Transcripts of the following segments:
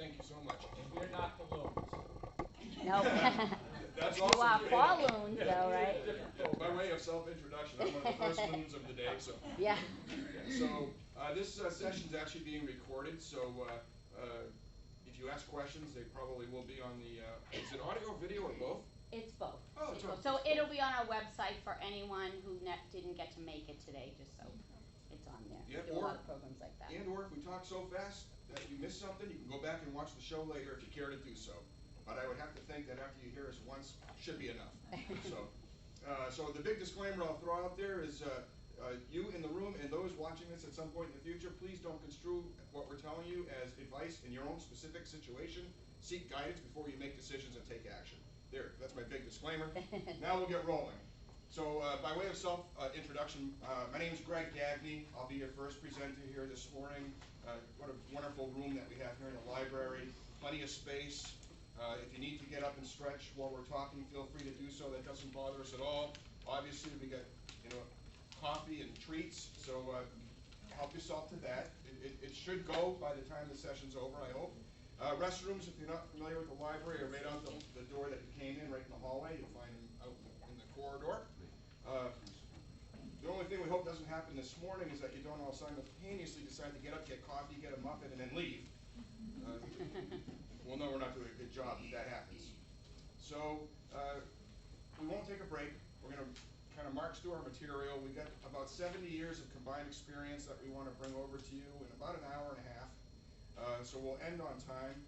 Thank you so much. And we're not balloons. No. That's You also are great. balloons, though, right? Oh, by way of self-introduction, I'm one of the first loons of the day. So, Yeah. this session is actually being recorded. So, if you ask questions, they probably will be on the. Is it audio, video, or both? It's both. Oh, It's it's both. both. So it'll be on our website for anyone who didn't get to make it today, just so it's on there. Yeah, We do a lot of programs like that. Or if we talk so fast that you miss something, you can go back and watch the show later if you care to do so. But I would have to think that after you hear us once, should be enough. So the big disclaimer I'll throw out there is you in the room and those watching this at some point in the future, please don't construe what we're telling you as advice in your own specific situation. Seek guidance before you make decisions and take action. There, that's my big disclaimer. Now we'll get rolling. So by way of self-introduction, my name is Gagne. I'll be your first presenter here this morning. What a wonderful room that we have here in the library. Plenty of space. If you need to get up and stretch while we're talking, feel free to do so. That doesn't bother us at all. Obviously, we got coffee and treats, so help yourself to that. It should go by the time the session's over, I hope. Restrooms, if you're not familiar with the library, are right out the door that you came in, right in the hallway. You'll find them out in the corridor. The only thing we hope doesn't happen this morning is that you don't all simultaneously decide to get up, get coffee, get a muffin, and then leave. We'll know we're not doing a good job if that happens. So we won't take a break. We're going to kind of march through our material. We've got about 70 years of combined experience that we want to bring over to you in about an hour and a half. So we'll end on time.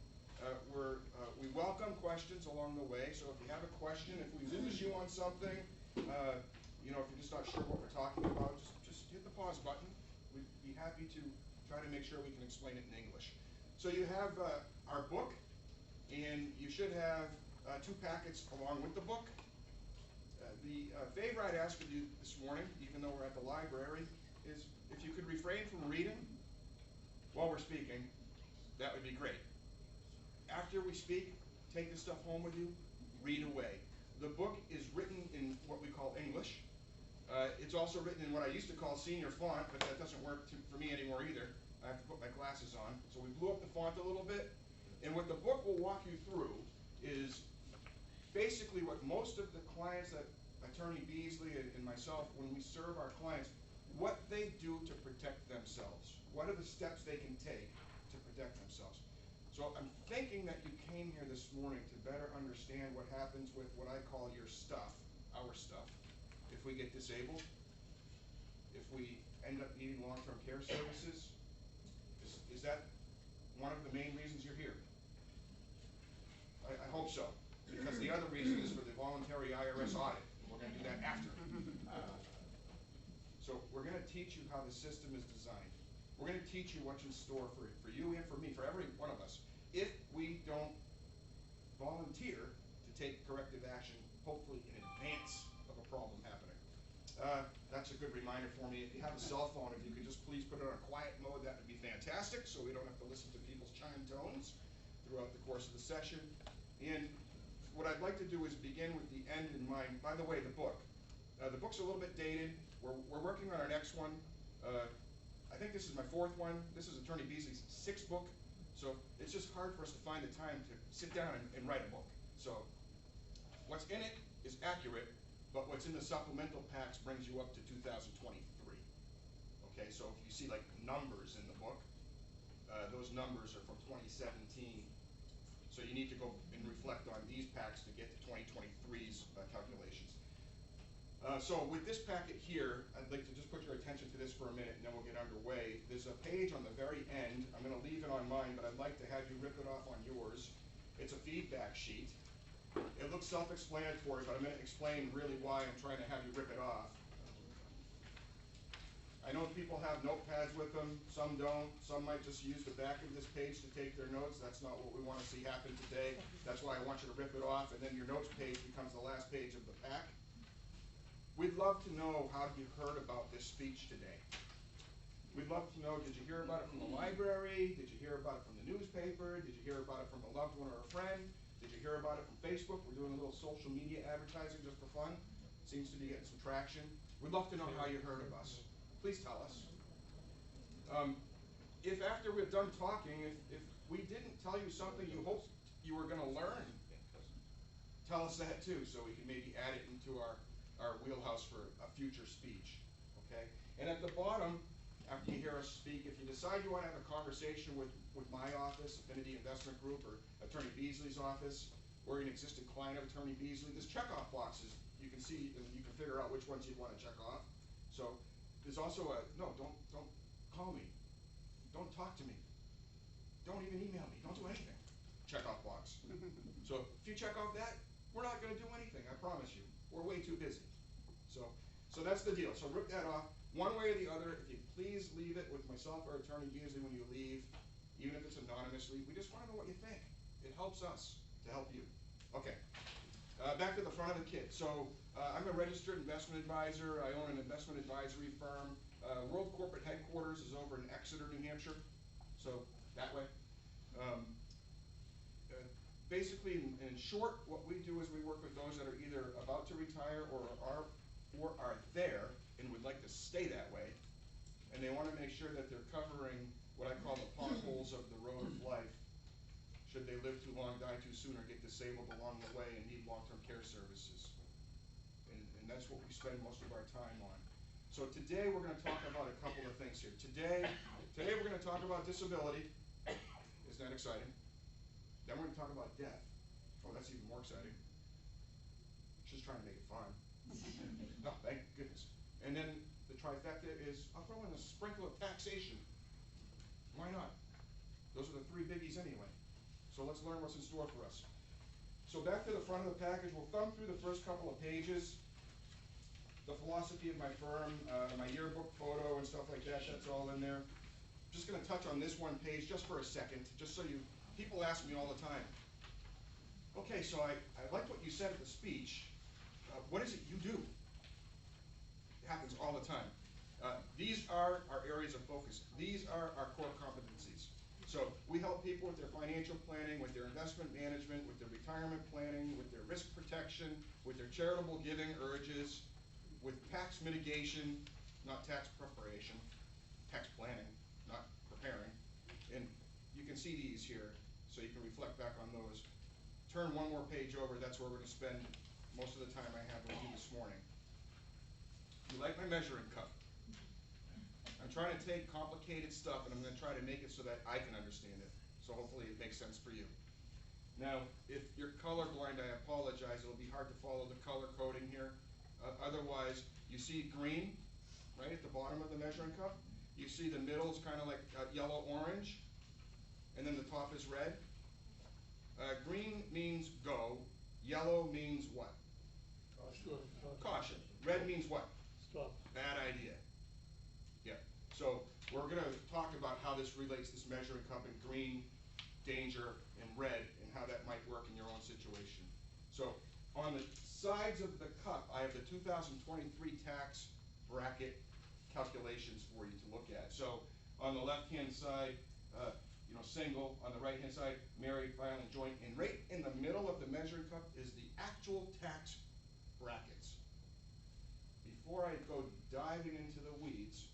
We welcome questions along the way. So if you have a question, if we lose you on something, if you're just not sure what we're talking about, just hit the pause button. We'd be happy to try to make sure we can explain it in English. So you have our book, and you should have 2 packets along with the book. The favor I'd ask of you this morning, even though we're at the library, is if you could refrain from reading while we're speaking, that would be great. After we speak, take this stuff home with you, read away. The book is written in what we call English. It's also written in what I used to call senior font, but that doesn't work for me anymore either. I have to put my glasses on. So we blew up the font a little bit. And what the book will walk you through is basically what most of the clients that Attorney Beasley and myself, when we serve our clients, what they do to protect themselves. What are the steps they can take to protect themselves? So I'm thinking that you came here this morning to better understand what happens with what I call your stuff, our stuff, if we get disabled, if we end up needing long-term care services. Is that one of the main reasons you're here? I hope so, because the other reason is for the voluntary IRS audit. We're going to do that after. So we're going to teach you how the system is designed. We're going to teach you what's in store for you and for me, for every one of us, if we don't volunteer to take corrective action, hopefully in advance of a problem happening. That's a good reminder for me. If you have a cell phone, if you could just please put it on quiet mode, that would be fantastic, so we don't have to listen to people's chime tones throughout the course of the session. And what I'd like to do is begin with the end in mind. By the way, the book. The book's a little bit dated. We're working on our next one. I think this is my 4th one. This is Attorney Beasley's 6th book. So it's just hard for us to find the time to sit down and write a book. So what's in it is accurate, but what's in the supplemental packs brings you up to 2023. Okay, so if you see like numbers in the book, those numbers are from 2017. So you need to go and reflect on these packs to get to 2023's calculations. So with this packet here, I'd like to just put your attention to this for a minute and then we'll get underway. There's a page on the very end. I'm going to leave it on mine, but I'd like to have you rip it off on yours. It's a feedback sheet. It looks self-explanatory, but I'm going to explain really why I'm trying to have you rip it off. I know people have notepads with them, some don't. Some might just use the back of this page to take their notes. That's not what we want to see happen today. That's why I want you to rip it off, and then your notes page becomes the last page of the pack. We'd love to know how you heard about this speech today. We'd love to know, did you hear about it from the library? Did you hear about it from the newspaper? Did you hear about it from a loved one or a friend? Did you hear about it from Facebook? We're doing a little social media advertising just for fun. Seems to be getting some traction. We'd love to know how you heard of us. Please tell us. If after we're done talking, if we didn't tell you telling you something you hoped you were gonna learn, tell us that too, so we can maybe add it into our wheelhouse for a future speech, okay? And at the bottom, after you hear us speak, if you decide you wanna have a conversation with my office, Affinity Investment Group, or Attorney Beasley's office, or an existing client of Attorney Beasley, there's checkoff boxes you can see, and you can figure out which ones you'd wanna check off. So, there's also no, don't call me, don't talk to me, don't even email me, don't do anything, checkoff box. So, if you check off that, we're not gonna do anything, I promise you, we're way too busy. So that's the deal, so rip that off, one way or the other, if you please leave it with myself or Attorney Beasley when you leave, even if it's anonymously, we just wanna know what you think, it helps us to help you. Okay, back to the front of the kit. So I'm a registered investment advisor. I own an investment advisory firm. World Corporate Headquarters is over in Exeter, New Hampshire, so that way. Basically, in short, what we do is we work with those that are either about to retire or are there and would like to stay that way, and they want to make sure that they're covering what I call the potholes of the road of life, should they live too long, die too soon, or get disabled along the way and need long-term care services. And that's what we spend most of our time on. So today we're going to talk about a couple of things here. Today we're going to talk about disability. Isn't that exciting? Then we're going to talk about death. Oh, that's even more exciting. Just trying to make it fun. No, thank goodness. And then the trifecta is, I'll throw in a sprinkle of taxation. Why not? Those are the three biggies anyway. So let's learn what's in store for us. So back to the front of the package, we'll thumb through the first couple of pages. The philosophy of my firm, my yearbook photo and stuff like that, that's all in there. Just gonna touch on this one page just for a second, just so people ask me all the time. Okay, so I liked what you said at the speech. What is it you do? It happens all the time. These are our areas of focus. These are our core competencies. So we help people with their financial planning, with their investment management, with their retirement planning, with their risk protection, with their charitable giving urges, with tax mitigation, not tax preparation, tax planning, not preparing. And you can see these here, so you can reflect back on those. Turn one more page over, that's where we're going to spend most of the time I have with you this morning. You like my measuring cup? I'm trying to take complicated stuff and I'm going to try to make it so that I can understand it. So hopefully it makes sense for you. Now, if you're colorblind, I apologize. It'll be hard to follow the color coding here. Otherwise, you see green, right at the bottom of the measuring cup. You see the middle is kind of like yellow-orange, and then the top is red. Green means go. Yellow means what? Caution. Red means what? Stop. Bad idea. Yeah. So we're going to talk about how this relates, this measuring cup in green, danger, and red, and how that might work in your own situation. So on the sides of the cup, I have the 2023 tax bracket calculations for you to look at. So on the left-hand side, single. On the right-hand side, married, filing, joint. And right in the middle of the measuring cup is the actual tax brackets. Before I go diving into the weeds,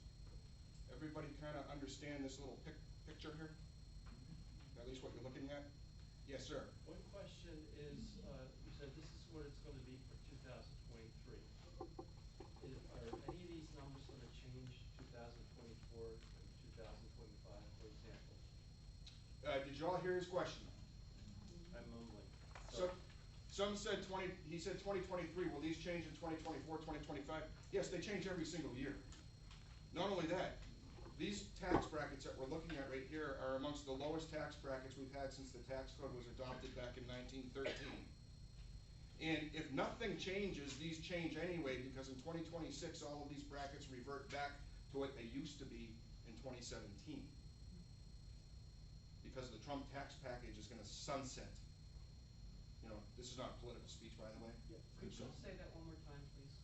everybody kind of understand this little picture here? At least what you're looking at? Yes, sir. One question is, you said this is what it's going to be for 2023. Are any of these numbers going to change 2024 and 2025, for example? Did you all hear his question? I'm mumbling. Some said he said 2023, will these change in 2024, 2025? Yes, they change every single year. Not only that, these tax brackets that we're looking at right here are amongst the lowest tax brackets we've had since the tax code was adopted back in 1913. And if nothing changes, these change anyway, because in 2026, all of these brackets revert back to what they used to be in 2017. Because the Trump tax package is going to sunset. This is not a political speech, by the way. Yeah. Could you say that one more time, please?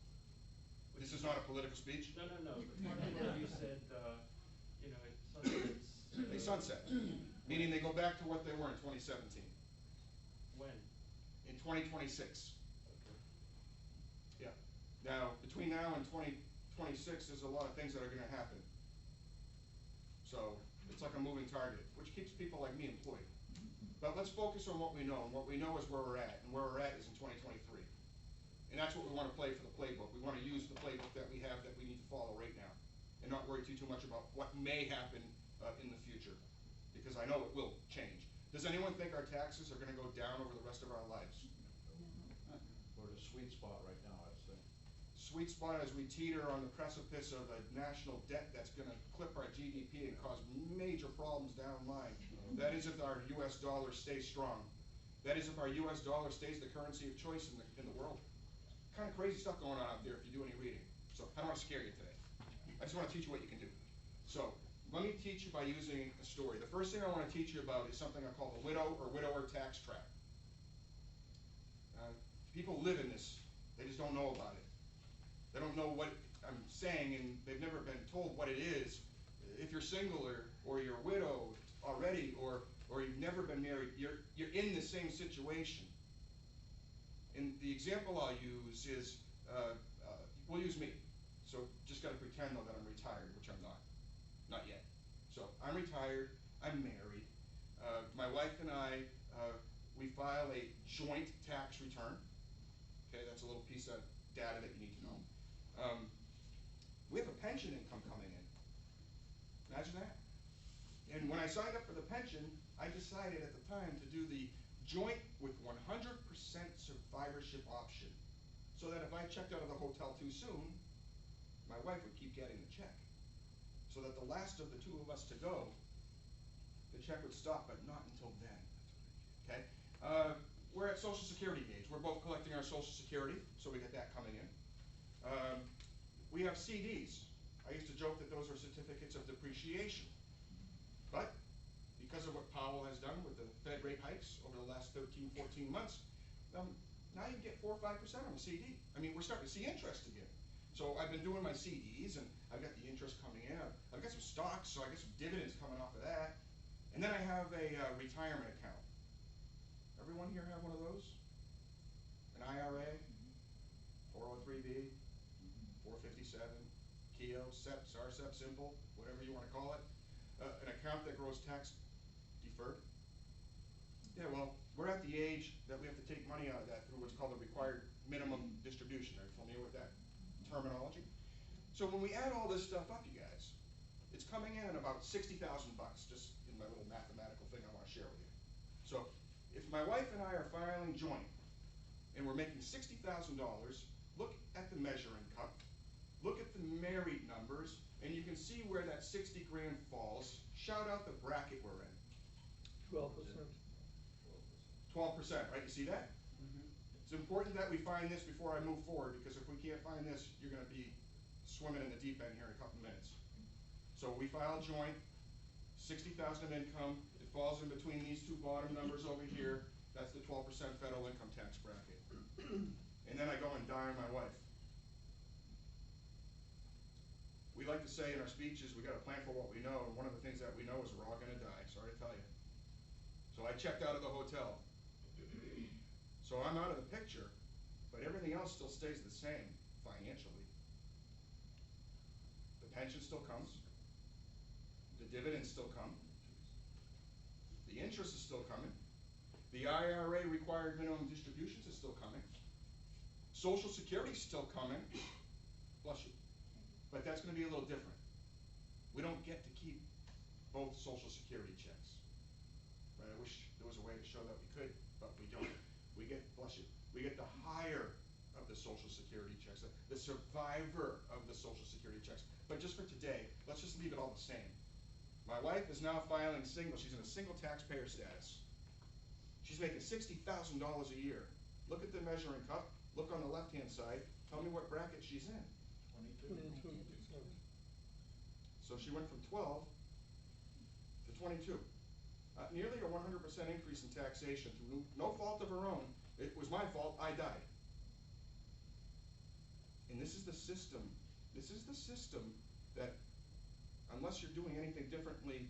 This is not a political speech? No. The part where you said, it sunsets. They sunset, meaning they go back to what they were in 2017. When? In 2026. Okay. Yeah. Now, between now and 2026, there's a lot of things that are going to happen. So it's like a moving target, which keeps people like me employed. let's focus on what we know, and what we know is where we're at, and where we're at is in 2023. And that's what we want to play for the playbook. We want to use the playbook that we have that we need to follow right now, and not worry too much about what may happen in the future, because I know it will change. Does anyone think our taxes are going to go down over the rest of our lives? We're at a sweet spot right now, I'd say. Sweet spot as we teeter on the precipice of a national debt that's going to clip our GDP and cause major problems down the line. That is if our U.S. dollar stays strong. That is if our U.S. dollar stays the currency of choice in the world. Kind of crazy stuff going on out there if you do any reading. So I don't want to scare you today. I just want to teach you what you can do. So let me teach you by using a story. The first thing I want to teach you about is something I call the widow or widower tax trap. People live in this. They just don't know about it. They don't know what I'm saying, and they've never been told what it is. If you're single or you're widowed already, or you've never been married, you're in the same situation. And the example I'll use is, we'll use me. So just got to pretend though that I'm retired, which I'm not yet. So I'm retired, I'm married. My wife and I, we file a joint tax return. Okay, that's a little piece of data that you need to know. We have a pension income coming in. Imagine that. And when I signed up for the pension, I decided at the time to do the joint with 100% survivorship option, so that if I checked out of the hotel too soon, my wife would keep getting the check, so that the last of the two of us to go, the check would stop, but not until then. Okay? We're at Social Security age. We're both collecting our Social Security, so we get that coming in. We have CDs. I used to joke that those are certificates of depreciation. But because of what Powell has done with the Fed rate hikes over the last 13, 14 months, now you get 4 or 5% on a CD. I mean, we're starting to see interest again. So I've been doing my CDs, and I've got the interest coming in. I've got some stocks, so I get some dividends coming off of that. And then I have a retirement account. Everyone here have one of those? An IRA, 403B, 457, KEO, SEPs, RSEP, simple, whatever you want to call it. An account that grows tax deferred. Yeah, well, we're at the age that we have to take money out of that through what's called the required minimum distribution. Are you familiar with that terminology? So when we add all this stuff up, you guys, it's coming in at about $60,000, just in my little mathematical thing I want to share with you. So if my wife and I are filing joint, and we're making $60,000, look at the measuring cup, look at the married numbers, and you can see where that 60 grand falls. Shout out the bracket we're in. 12%. 12%, right? You see that? It's important that we find this before I move forward, because if we can't find this, you're going to be swimming in the deep end here in a couple minutes. So we file joint, 60,000 of income. It falls in between these two bottom numbers over here. That's the 12% federal income tax bracket. And then I go and die on my wife. We like to say in our speeches, we got to plan for what we know, and one of the things that we know is we're all going to die. Sorry to tell you. So I checked out of the hotel. So I'm out of the picture, but everything else still stays the same financially. The pension still comes. The dividends still come. The interest is still coming. The IRA required minimum distributions is still coming. Social Security is still coming. Bless you. But that's going to be a little different. We don't get to keep both Social Security checks. Right? I wish there was a way to show that we could, but we don't. We get, bless you, we get the higher of the Social Security checks, the survivor of the Social Security checks. But just for today, let's just leave it all the same. My wife is now filing single. She's in a single taxpayer status. She's making $60,000 a year. Look at the measuring cup. Look on the left-hand side. Tell me what bracket she's in. 22%. So she went from 12 to 22. Nearly a 100% increase in taxation through no fault of her own. It was my fault. I died. And this is the system. This is the system that, unless you're doing anything differently,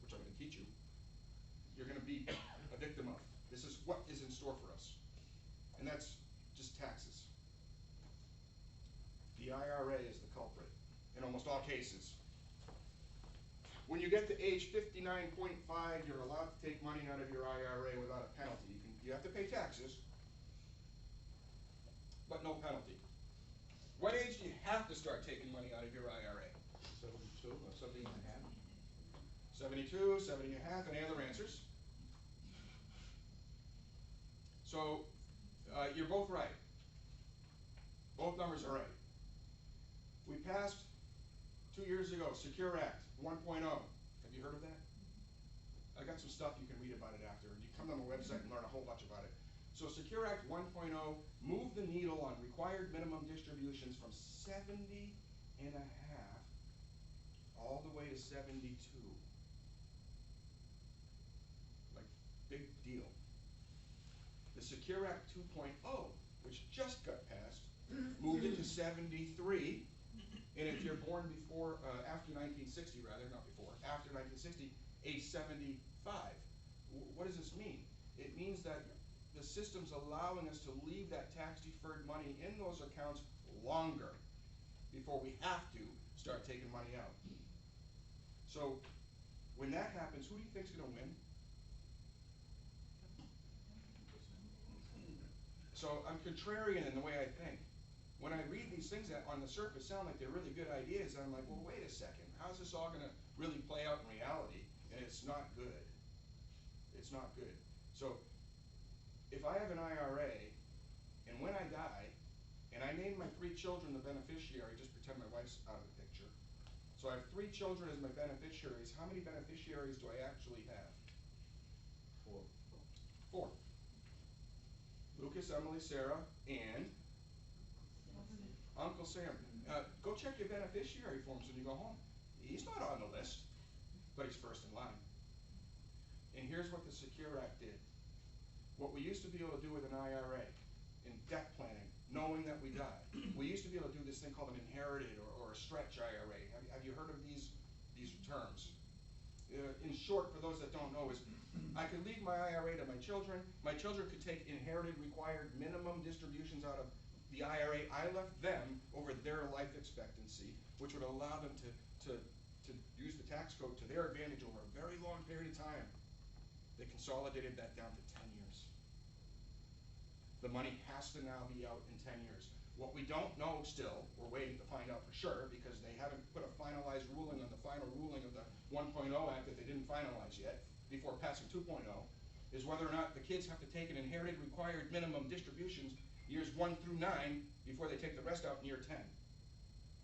which I'm going to teach you, you're going to be a victim of. This is what is in store for us. And that's just taxes. The IRA is the culprit in almost all cases. When you get to age 59.5, you're allowed to take money out of your IRA without a penalty. You have to pay taxes, but no penalty. What age do you have to start taking money out of your IRA? 72 or 70 and a half. 72, 70 and a half, any other answers? So, you're both right. Both numbers are right. We passed 2 years ago, Secure Act 1.0. Have you heard of that? I got some stuff you can read about it after. You come on the website and learn a whole bunch about it. So Secure Act 1.0 moved the needle on required minimum distributions from 70 and a half all the way to 72. Like, big deal. The Secure Act 2.0, which just got passed, moved it to 73. And if you're born before, after 1960 rather, not before, after 1960, age 75. What does this mean? It means that the system's allowing us to leave that tax-deferred money in those accounts longer before we have to start taking money out. So when that happens, who do you think's gonna win? So I'm contrarian in the way I think. When I read these things that on the surface sound like they're really good ideas, I'm like, well, wait a second. How's this all gonna really play out in reality? And it's not good. It's not good. So if I have an IRA, and when I die, and I name my 3 children the beneficiary, just pretend my wife's out of the picture. So I have 3 children as my beneficiaries. How many beneficiaries do I actually have? 4. Lucas, Emily, Sarah, and Uncle Sam. Go check your beneficiary forms when you go home. He's not on the list, but he's first in line. And here's what the Secure Act did. What we used to be able to do with an IRA in death planning, knowing that we die, we used to be able to do this thing called an inherited or a stretch IRA. Have you heard of these terms? In short, for those that don't know, is I could leave my IRA to my children. My children could take inherited required minimum distributions out of the IRA I left them over their life expectancy, which would allow them to use the tax code to their advantage over a very long period of time. They consolidated that down to 10 years. The money has to now be out in 10 years. What we don't know still, we're waiting to find out for sure, because they haven't put a finalized ruling on the final ruling of the 1.0 Act that they didn't finalize yet, before passing 2.0, is whether or not the kids have to take an inherited required minimum distributions years 1 through 9 before they take the rest out in year 10.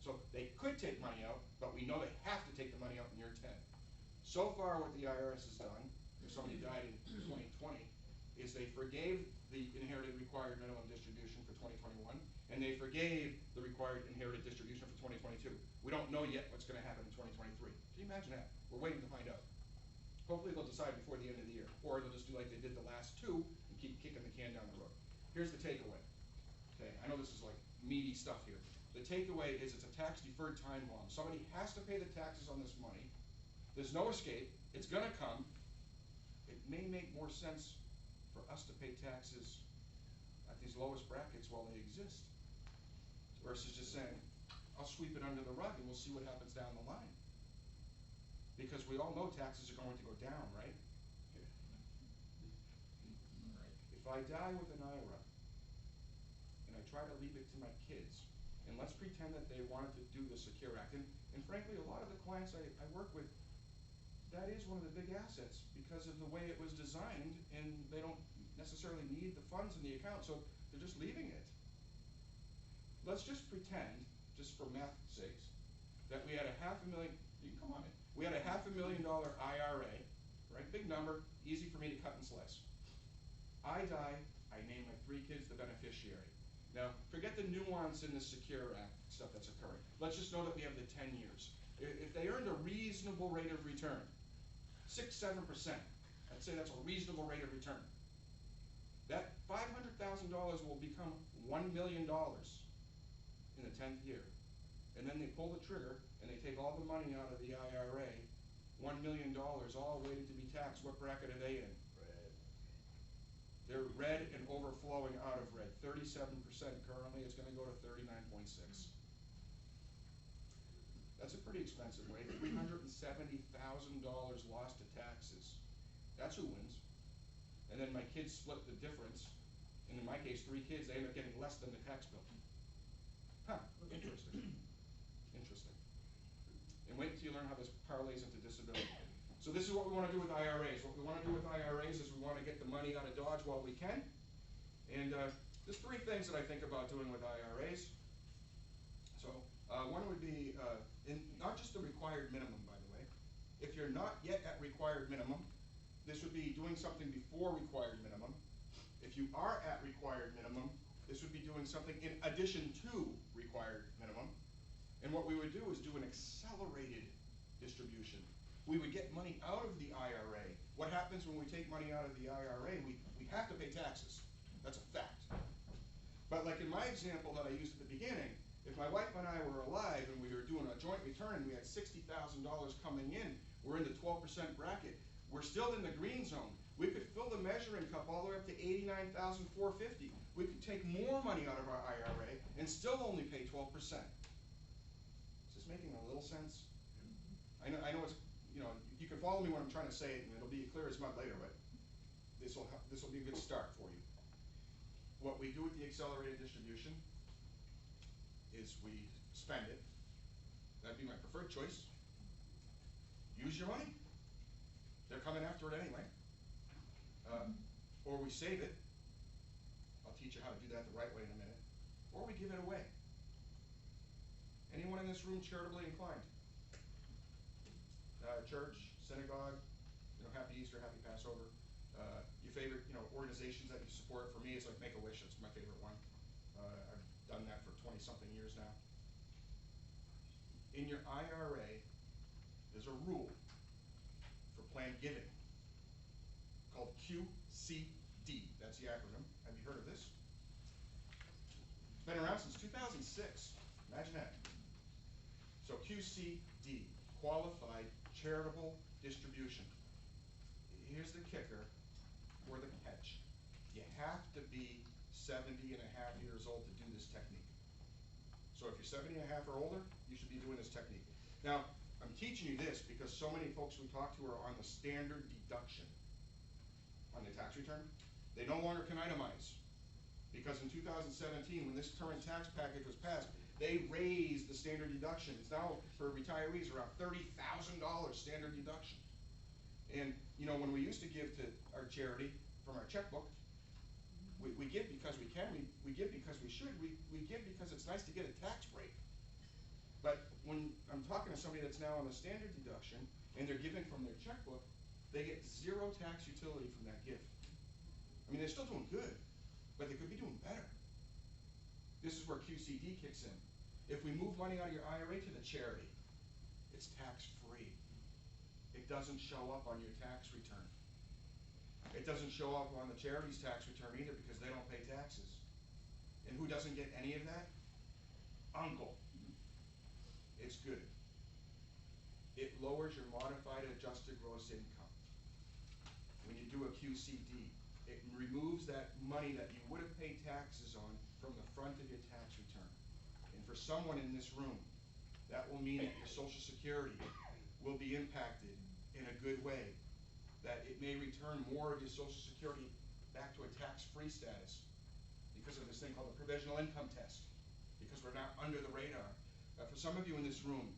So they could take money out, but we know they have to take the money out in year 10. So far what the IRS has done, if somebody died in 2020, is they forgave the inherited required minimum distribution for 2021, and they forgave the required inherited distribution for 2022. We don't know yet what's gonna happen in 2023. Can you imagine that? We're waiting to find out. Hopefully they'll decide before the end of the year, or they'll just do like they did the last 2 and keep kicking the can down the road. Here's the takeaway. Okay, I know this is like meaty stuff here. The takeaway is it's a tax deferred time bomb. Somebody has to pay the taxes on this money. There's no escape. It's gonna come. It may make more sense for us to pay taxes at these lowest brackets while they exist, versus just saying, I'll sweep it under the rug and we'll see what happens down the line. Because we all know taxes are going to go down, right? If I die with an IRA, and I try to leave it to my kids, and let's pretend that they wanted to do the Secure Act, and frankly, a lot of the clients I work with, that is one of the big assets because of the way it was designed, and they don't necessarily need the funds in the account, so they're just leaving it. Let's just pretend, just for math's sakes, that we had a $500,000, you can come on in, we had a $500,000 IRA, right, big number, easy for me to cut and slice. I die, I name my 3 kids the beneficiary. Now, forget the nuance in the Secure Act stuff that's occurring. Let's just know that we have the 10 years. If they earned a reasonable rate of return, 6-7%, I'd say that's a reasonable rate of return. That $500,000 will become $1 million in the 10th year. And then they pull the trigger and they take all the money out of the IRA, $1 million, all waiting to be taxed. What bracket are they in? They're red and overflowing out of red. 37% currently, it's gonna go to 39.6. That's a pretty expensive way. $370,000 lost to taxes. That's who wins. And then my kids split the difference. And in my case, 3 kids, they end up getting less than the tax bill. Huh, interesting. Interesting. And wait until you learn how this parlays into disability. So this is what we want to do with IRAs. What we want to do with IRAs is we want to get the money out of Dodge while we can. And there's 3 things that I think about doing with IRAs. So one would be, not just the required minimum, by the way. If you're not yet at required minimum, this would be doing something before required minimum. If you are at required minimum, this would be doing something in addition to required minimum. And what we would do is do an accelerated distribution. We would get money out of the IRA. What happens when we take money out of the IRA? We have to pay taxes. That's a fact. But like in my example that I used at the beginning, if my wife and I were alive and we were doing a joint return and we had $60,000 coming in, we're in the 12% bracket. We're still in the green zone. We could fill the measuring cup all the way up to $89,450. We could take more money out of our IRA and still only pay 12%. Is this making a little sense? I know it's, you can follow me when I'm trying to say it, and it'll be clear as mud later, but this will be a good start for you. What we do with the accelerated distribution is we spend it. That'd be my preferred choice. Use your money. They're coming after it anyway. Or we save it. I'll teach you how to do that the right way in a minute. Or we give it away. Anyone in this room charitably inclined? Church, synagogue, happy Easter, happy Passover. Your favorite, organizations that you support. For me, it's like Make-A-Wish. It's my favorite one. I've done that for 20-something years now. In your IRA, there's a rule for planned giving called QCD. That's the acronym. Have you heard of this? It's been around since 2006. Imagine that. So QCD, Qualified Charitable Distribution. Here's the kicker, or the catch. You have to be 70 and a half years old to do this technique. So if you're 70 and a half or older, you should be doing this technique. Now, I'm teaching you this because so many folks we talk to are on the standard deduction on the tax return. They no longer can itemize because in 2017, when this current tax package was passed, they raised the standard deduction. It's now, for retirees, around $30,000 standard deduction. And, when we used to give to our charity from our checkbook, we give because we can, we give because we should, we give because it's nice to get a tax break. But when I'm talking to somebody that's now on the standard deduction, and they're giving from their checkbook, they get 0 tax utility from that gift. I mean, they're still doing good, but they could be doing better. This is where QCD kicks in. If we move money out of your IRA to the charity, it's tax-free. It doesn't show up on your tax return. It doesn't show up on the charity's tax return either because they don't pay taxes. And who doesn't get any of that? Uncle. It's good. It lowers your modified adjusted gross income. When you do a QCD, it removes that money that you would have paid taxes on from the front of your tax return. And for someone in this room, that will mean that your Social Security will be impacted in a good way, that it may return more of your Social Security back to a tax-free status because of this thing called the provisional income test, because we're not under the radar. For some of you in this room,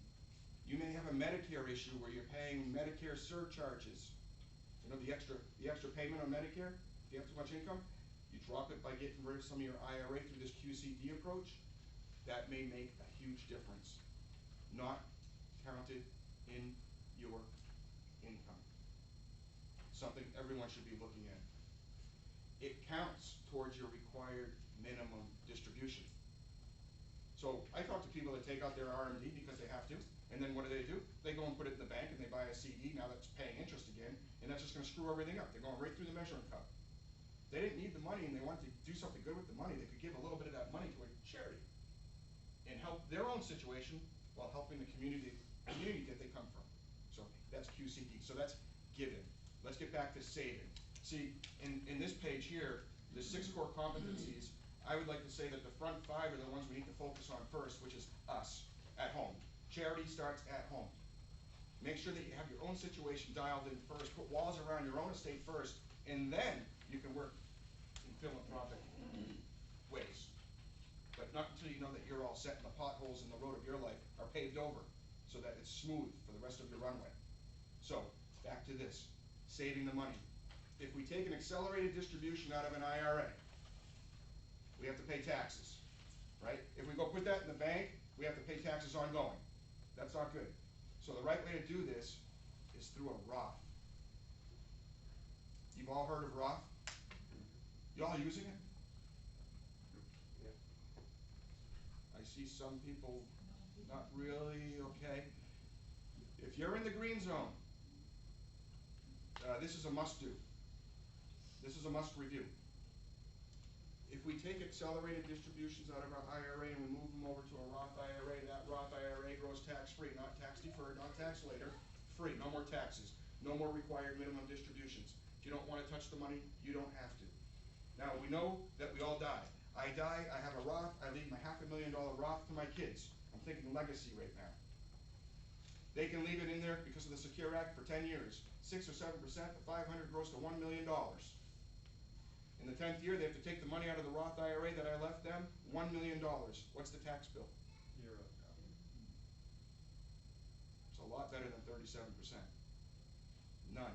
you may have a Medicare issue where you're paying Medicare surcharges. The extra payment on Medicare, if you have too much income, you drop it by getting rid of some of your IRA through this QCD approach. That may make a huge difference. Not counted in your income. Something everyone should be looking at. It counts towards your required minimum distribution. So I talk to people that take out their RMD because they have to, and then what do? They go and put it in the bank and they buy a CD, now that's paying interest again, and that's just going to screw everything up. They're going right through the measuring cup. They didn't need the money and they wanted to do something good with the money. They could give a little bit of that money to a charity and help their own situation while helping the community that they come from. So that's QCD. So that's giving. Let's get back to saving. See, in this page here, the 6 core competencies, I would like to say that the front 5 are the ones we need to focus on first, which is us at home. Charity starts at home. Make sure that you have your own situation dialed in first, put walls around your own estate first, and then you can work in philanthropic ways. But not until you know that you're all set and the potholes in the road of your life are paved over so that it's smooth for the rest of your runway. So, back to this, saving the money. If we take an accelerated distribution out of an IRA, we have to pay taxes, right? If we go put that in the bank, we have to pay taxes ongoing. That's not good. So the right way to do this is through a Roth. You've all heard of Roth? You all using it? I see some people not really okay. If you're in the green zone, this is a must-do. This is a must-review. If we take accelerated distributions out of our IRA and we move them over to a Roth IRA, that Roth IRA grows tax-free, not tax-deferred, not tax later, free, no more taxes, no more required minimum distributions. If you don't want to touch the money, you don't have to. Now, we know that we all die. I die, I have a Roth, I leave my $500,000 Roth to my kids. I'm thinking legacy right now. They can leave it in there because of the Secure Act for 10 years. 6 or 7%, the 500 grows to $1 million. In the 10th year, they have to take the money out of the Roth IRA that I left them, $1 million. What's the tax bill? 0. It's a lot better than 37%. None.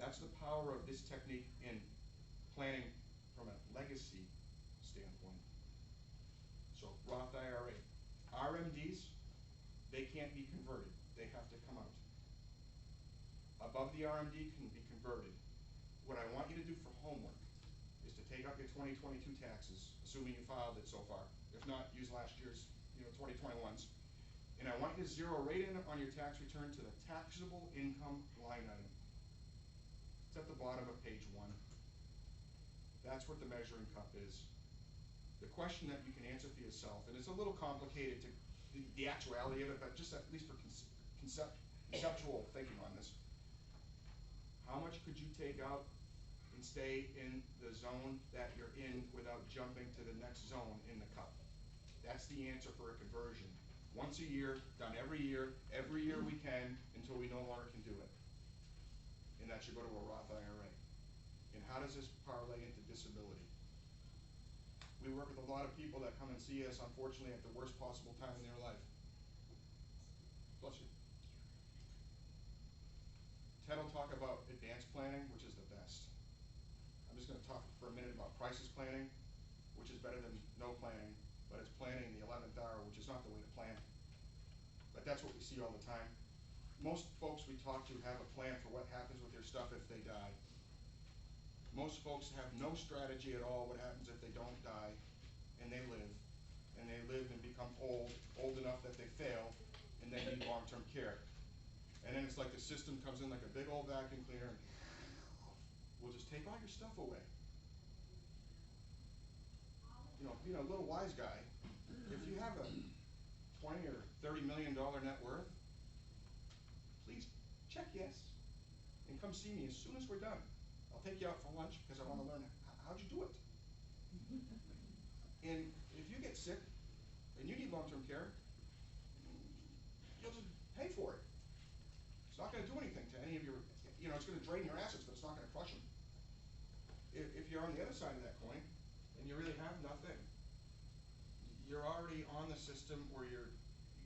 That's the power of this technique in planning from a legacy standpoint. So Roth IRA. RMDs, they can't be converted. They have to come out. Above the RMD can be converted. What I want you to do for homework is to take up your 2022 taxes, assuming you filed it so far. If not, use last year's, 2021's. And I want you to zero right in on your tax return to the taxable income line item. It's at the bottom of page 1. That's what the measuring cup is. The question that you can answer for yourself, and it's a little complicated to the actuality of it, but just at least for conceptual thinking on this. How much could you take out and stay in the zone that you're in without jumping to the next zone in the cup? That's the answer for a conversion. Once a year, done every year we can, until we no longer can do it. And that should go to a Roth IRA. And how does this parlay into disability? We work with a lot of people that come and see us, unfortunately, at the worst possible time in their life. Bless you. Ted will talk about advanced planning, which is the best. I'm just going to talk for a minute about crisis planning, which is better than no planning, but it's planning in the 11th hour, which is not the way to plan. But that's what we see all the time. Most folks we talk to have a plan for what happens with their stuff if they die. Most folks have no strategy at all what happens if they don't die, and they live and become old enough that they fail, and they need long-term care. And then it's like the system comes in like a big old vacuum cleaner and we'll just take all your stuff away. Being a little wise guy, if you have a $20 or $30 million net worth, please check yes and come see me as soon as we're done. I'll take you out for lunch because I want to learn how'd you do it. And if you get sick and you need long-term care, you'll just pay for it. It's not going to do anything to any of your, it's going to drain your assets, but it's not going to crush them. If you're on the other side of that coin and you really have nothing, you're already on the system where you're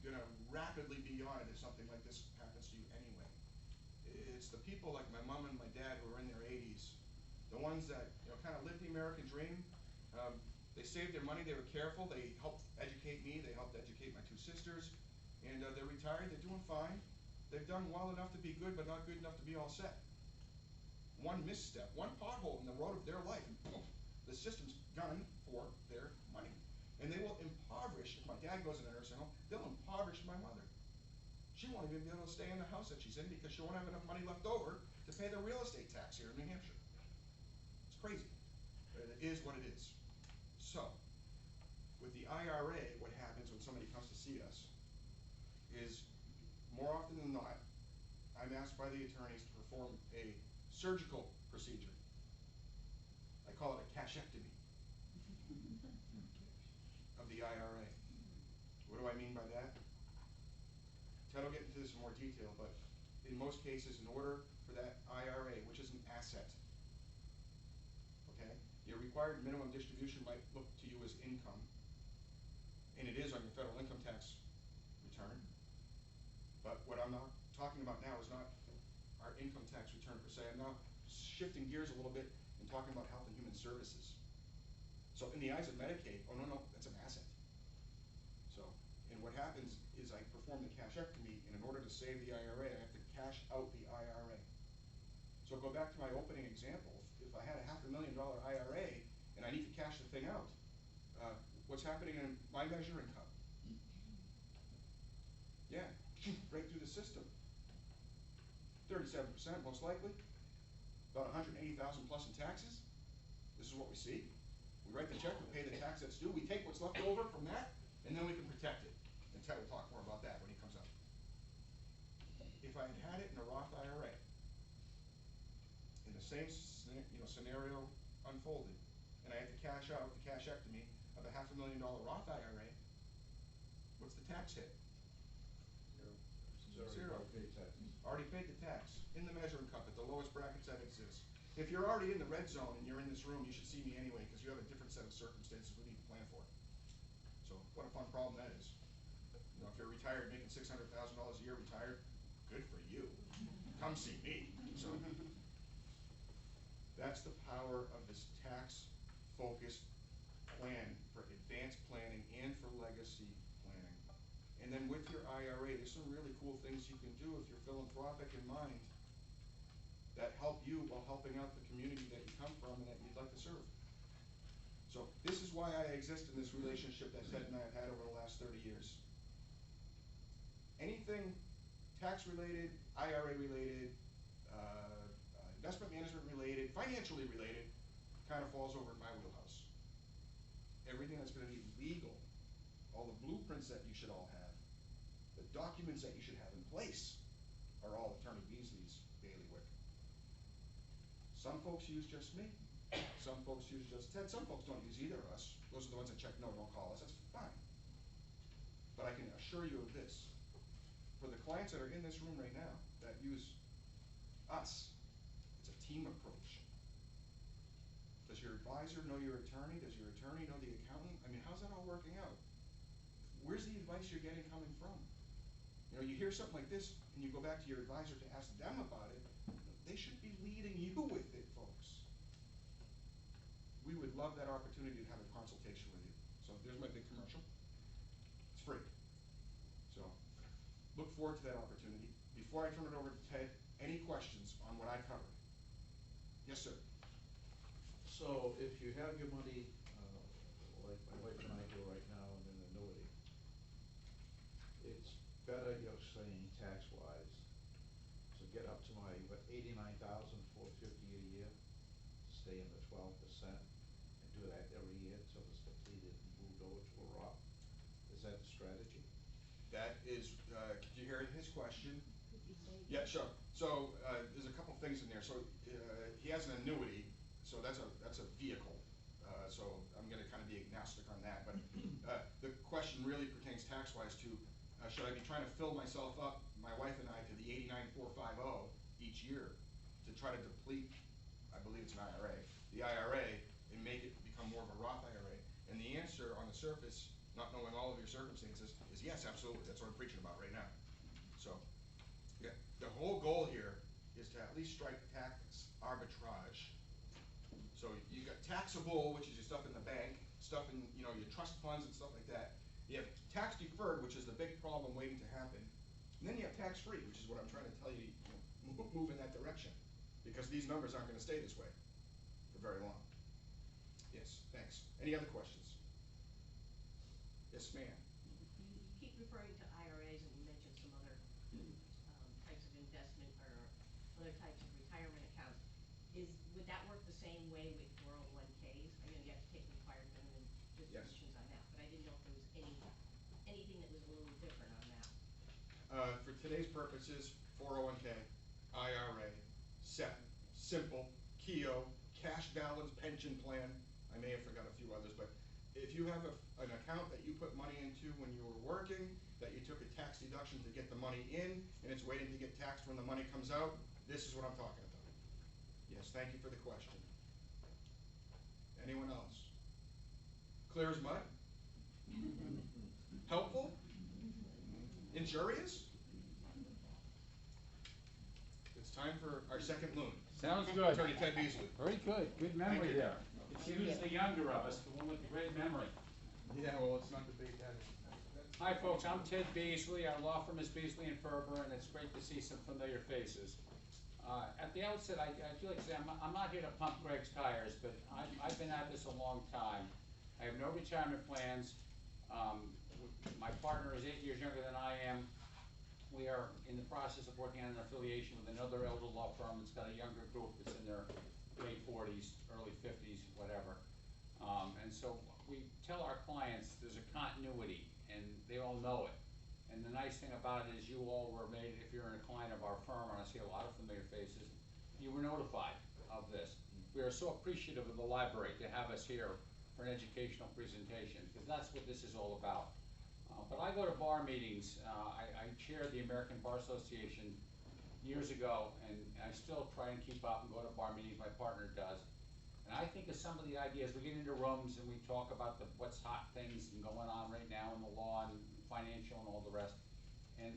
going to rapidly be on it if something like this happens to you anyway. It's the people like my mom and my dad who are in their 80s, the ones that kind of lived the American dream. They saved their money, they were careful, they helped educate me, they helped educate my 2 sisters, and they're retired, they're doing fine. They've done well enough to be good, but not good enough to be all set. One misstep, one pothole in the road of their life, the system's gone for their money. And they will impoverish, if my dad goes in a nursing home, they'll impoverish my mother. She won't even be able to stay in the house that she's in because she won't have enough money left over to pay the real estate tax here in New Hampshire. It's crazy, but it is what it is. So, with the IRA, what happens when somebody comes to see us is, more often than not, I'm asked by the attorneys to perform a surgical procedure. I call it a cashectomy of the IRA. What do I mean by that? So I don't get into this in more detail, but in most cases, in order for that IRA, which is an asset, okay, your required minimum distribution might look to you as income, and it is on your federal income tax return. But what I'm not talking about now is not our income tax return per se. I'm now shifting gears a little bit and talking about health and human services. So in the eyes of Medicaid, oh no, that's an asset. So, and what happens is I perform the cashectomy, and in order to save the IRA, I have to cash out the IRA. So go back to my opening example. If I had a $500,000 IRA and I need to cash the thing out, what's happening in my measure income? Yeah, right through the system. 37% most likely, about 180,000 plus in taxes. This is what we see. We write the check, we pay the tax that's due, we take what's left over from that, and then we can protect it. And Ted will talk more about that when he comes up. If I had it in a Roth IRA, and the same scenario unfolded, and I had to cash out the cashectomy of a $500,000 Roth IRA, what's the tax hit? Zero. Already paid the tax in the measuring cup at the lowest brackets that exist. If you're already in the red zone and you're in this room, you should see me anyway, because you have a different set of circumstances we need to plan for. So what a fun problem that is. You know, if you're retired making $600,000 a year retired, good for you. Come see me. So that's the power of this tax-focused plan for advanced planning and for legacy planning. And then with your IRA, there's some really cool things you can do if you're philanthropic in mind that help you while helping out the community that you come from and that you'd like to serve. So this is why I exist in this relationship that Ted and I have had over the last 30 years. Anything tax related, IRA related, investment management related, financially related, kind of falls over in my wheelhouse. Everything that's going to be legal, all the blueprints that you should all have, the documents that you should have in place, are all Attorney Beasley's bailiwick. Some folks use just me. Some folks use just Ted. Some folks don't use either of us. Those are the ones that check no, don't call us. That's fine. But I can assure you of this. For the clients that are in this room right now that use us, it's a team approach. Does your advisor know your attorney? Does your attorney know the accountant? I mean, how's that all working out? Where's the advice you're getting coming from? You know, you hear something like this, and you go back to your advisor to ask them about it. They should be leading you with it, folks. We would love that opportunity to have a consultation with you. So there's my big commercial. It's free. So look forward to that opportunity. Before I turn it over to Ted, any questions on what I covered? Yes, sir. So if you have your money, like my wife and I do right now in an annuity, it's better, you're saying, tax-wise, to get up to my, $89,450 a year, stay in the 12%, and do that every year until it's completed and moved over to a Roth. Is that the strategy? That is, could you hear his question? Yeah, sure. So there's a couple things in there. So he has an annuity, so that's a vehicle. So I'm going to kind of be agnostic on that. But the question really pertains tax-wise to should I be trying to fill myself up, my wife and I, to the 89,450 each year to try to deplete, I believe it's an IRA, the IRA, and make it become more of a Roth IRA? And the answer on the surface, not knowing all of your circumstances, is yes, absolutely. That's what I'm preaching about right now. So yeah, the whole goal here is to at least strike tax arbitrage. So you got taxable, which is your stuff in the bank, stuff in your trust funds and stuff like that. You have tax deferred, which is the big problem waiting to happen. And then you have tax free, which is what I'm trying to tell you, move in that direction. Because these numbers aren't going to stay this way for very long. Yes, thanks. Any other questions? Yes, ma'am. You keep referring to IRAs, and you mentioned some other types of investment or other types of retirement accounts. Would that work the same way with 401ks? I know you have to take required minimum distributions on that, but I didn't know if there was anything that was a little different on that. For today's purposes, 401k, IRA, SEP, simple, KEO, cash balance pension plan. I may have forgot a few others, but if you have an account that you put money into when you were working that you took a tax deduction to get the money in, and it's waiting to get taxed when the money comes out, this is what I'm talking about. Yes, thank you for the question. Anyone else? Clear as mud? Helpful? Injurious? It's time for our second loon. Sounds good. Attorney Ted Beasley. Very good. Good Thank memory you. there. Excuse the younger of us, the one with the great memory. Yeah, well, it's not debate that. Hi, folks. I'm Ted Beasley. Our law firm is Beasley and Ferber, and it's great to see some familiar faces. At the outset, I feel like I'm not here to pump Greg's tires, but I've been at this a long time. I have no retirement plans. My partner is 8 years younger than I am. We are in the process of working on an affiliation with another elder law firm that's got a younger group that's in their late 40s, early 50s, whatever. And so we tell our clients there's a continuity, and they all know it. And the nice thing about it is you all were made, if you're a client of our firm, and I see a lot of familiar faces, you were notified of this. We are so appreciative of the library to have us here for an educational presentation, because that's what this is all about. But I go to bar meetings. I chaired the American Bar Association years ago, and I still try and keep up and go to bar meetings. My partner does. And I think of some of the ideas. We get into rooms and we talk about what's hot things and going on right now in the law and financial and all the rest. And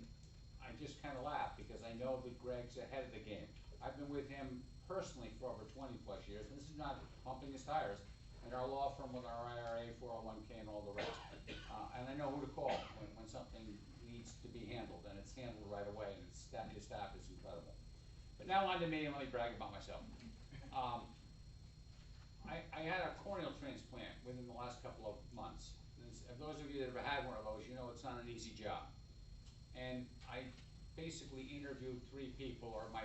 I just kind of laugh because I know that Greg's ahead of the game. I've been with him personally for over 20 plus years, and this is not pumping his tires. And our law firm with our IRA, 401k, and all the rest. And I know who to call when something needs to be handled, and it's handled right away, and his staff is incredible. But now on to me, and let me brag about myself. I had a corneal transplant within the last couple of months. And those of you that have had one of those, you know it's not an easy job. And I basically interviewed 3 people, or my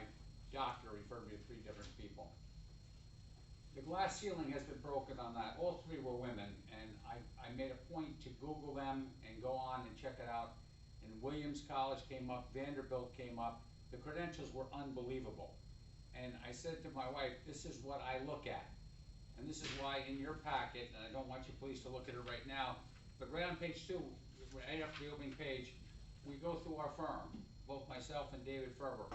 doctor referred me to 3 different people. The glass ceiling has been broken on that. All 3 were women, and I made a point to Google them and go on and check it out. And Williams College came up, Vanderbilt came up. The credentials were unbelievable. And I said to my wife, this is what I look at. And this is why in your packet, and I don't want you please to look at it right now, but right on page 2, right after the opening page, we go through our firm, both myself and David Ferber.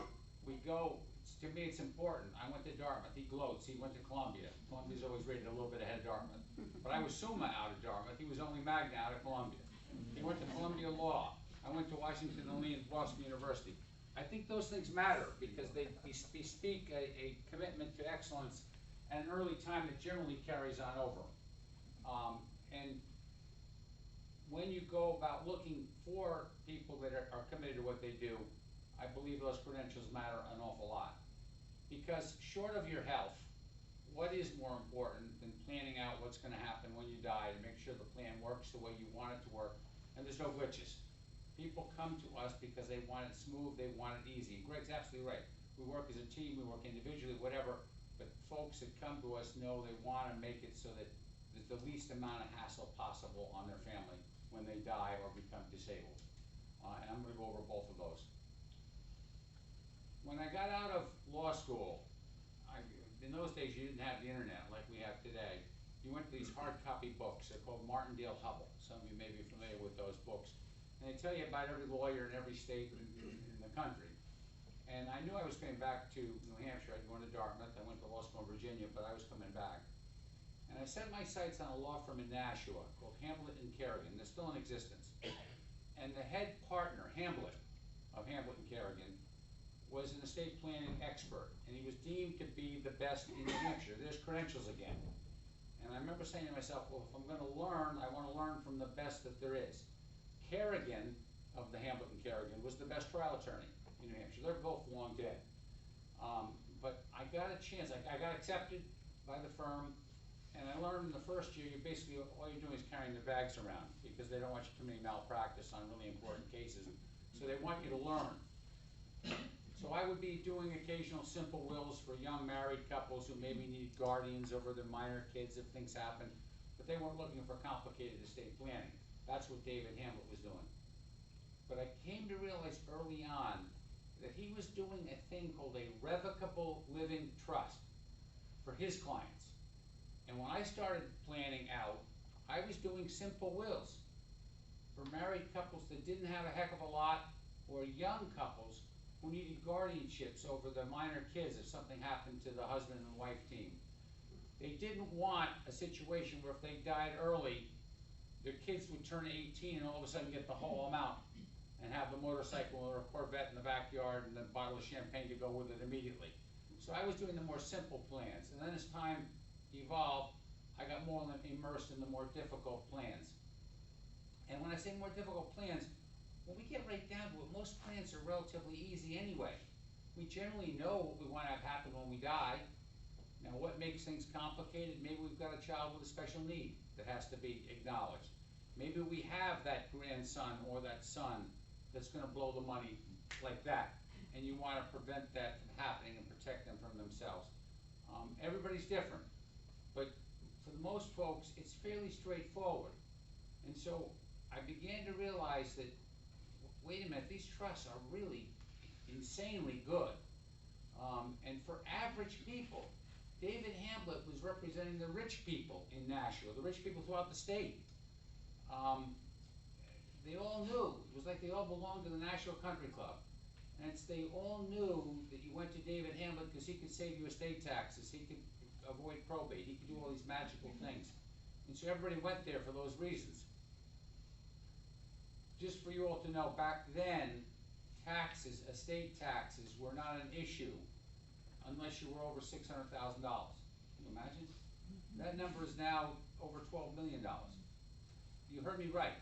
We go, to me it's important. I went to Dartmouth, he gloats, he went to Columbia. Columbia's always rated a little bit ahead of Dartmouth. But I was summa out of Dartmouth, he was only magna out of Columbia. He went to Columbia Law. I went to Washington and Lee and Boston University. I think those things matter because they bespeak a commitment to excellence at an early time that generally carries on over. And when you go about looking for people that are committed to what they do, I believe those credentials matter an awful lot. Because short of your health, what is more important than planning out what's going to happen when you die to make sure the plan works the way you want it to work and there's no glitches? People come to us because they want it smooth, they want it easy. And Greg's absolutely right. We work as a team, we work individually, whatever, but folks that come to us know they want to make it so that there's the least amount of hassle possible on their family when they die or become disabled. And I'm going to go over both of those. When I got out of law school, in those days you didn't have the internet like we have today. You went to these hard copy books. They're called Martindale Hubble. Some of you may be familiar with those books. And they tell you about every lawyer in every state in the country. And I knew I was coming back to New Hampshire. I'd gone to Dartmouth. I went to law school in Virginia, but I was coming back. And I set my sights on a law firm in Nashua called Hamblett and Kerrigan. They're still in existence. And the head partner, Hamblett, of Hamblett and Kerrigan, was an estate planning expert. And he was deemed to be the best in New Hampshire. There's credentials again. And I remember saying to myself, well, if I'm going to learn, I want to learn from the best that there is. Kerrigan, of the Hamblett and Kerrigan, was the best trial attorney in New Hampshire. They're both long dead. But I got a chance. I got accepted by the firm, and I learned in the first year, you basically, all you're doing is carrying the bags around because they don't want you committing malpractice on really important cases. So they want you to learn. So I would be doing occasional simple wills for young married couples who maybe need guardians over their minor kids if things happen, but they weren't looking for complicated estate planning. That's what David Hamblett was doing. But I came to realize early on that he was doing a thing called a revocable living trust for his clients. And when I started planning out, I was doing simple wills for married couples that didn't have a heck of a lot, or young couples who needed guardianships over their minor kids if something happened to the husband and wife team. They didn't want a situation where if they died early, their kids would turn 18 and all of a sudden get the whole amount and have the motorcycle or a Corvette in the backyard and a bottle of champagne to go with it immediately. So I was doing the more simple plans, and then as time evolved, I got more immersed in the more difficult plans. And when I say more difficult plans, when we get right down to it, most plans are relatively easy anyway. We generally know what we want to have happen when we die. Now, what makes things complicated? Maybe we've got a child with a special need that has to be acknowledged. Maybe we have that grandson or that son that's going to blow the money like that, and you want to prevent that from happening and protect them from themselves. Everybody's different, but for the most folks, it's fairly straightforward. And so I began to realize that, wait a minute, these trusts are really insanely good. And for average people, David Hamblett was representing the rich people in Nashville, the rich people throughout the state. They all knew, it was like they all belonged to the Nashville Country Club. And they all knew that you went to David Hamblett because he could save you estate taxes, he could avoid probate, he could do all these magical things. And so everybody went there for those reasons. Just for you all to know, back then, taxes, estate taxes, were not an issue unless you were over $600,000. Can you imagine? That number is now over $12 million. You heard me right.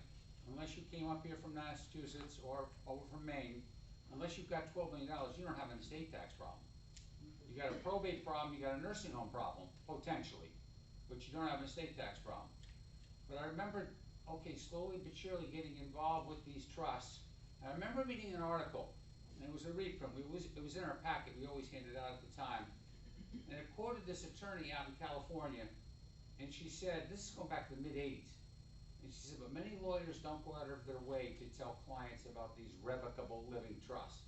Unless you came up here from Massachusetts or over from Maine, unless you've got $12 million, you don't have an estate tax problem. You got a probate problem, you got a nursing home problem, potentially, but you don't have an estate tax problem. But I remember, okay, slowly but surely getting involved with these trusts. And I remember reading an article, and it was a reprint. It was in our packet, we always handed it out at the time. And it quoted this attorney out in California, and she said, this is going back to the mid-'80s. And she said, but many lawyers don't go out of their way to tell clients about these revocable living trusts.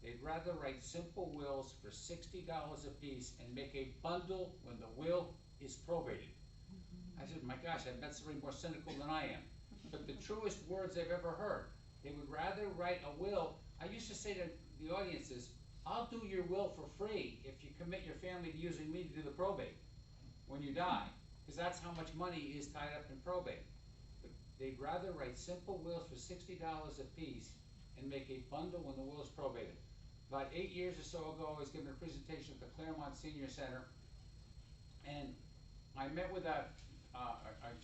They'd rather write simple wills for $60 a piece and make a bundle when the will is probated. I said, my gosh, I bet somebody more cynical than I am. But the truest words I've ever heard. They would rather write a will. I used to say to the audiences, I'll do your will for free if you commit your family to using me to do the probate when you die, because that's how much money is tied up in probate. But they'd rather write simple wills for $60 a piece and make a bundle when the will is probated. About 8 years or so ago, I was giving a presentation at the Claremont Senior Center, and I met with a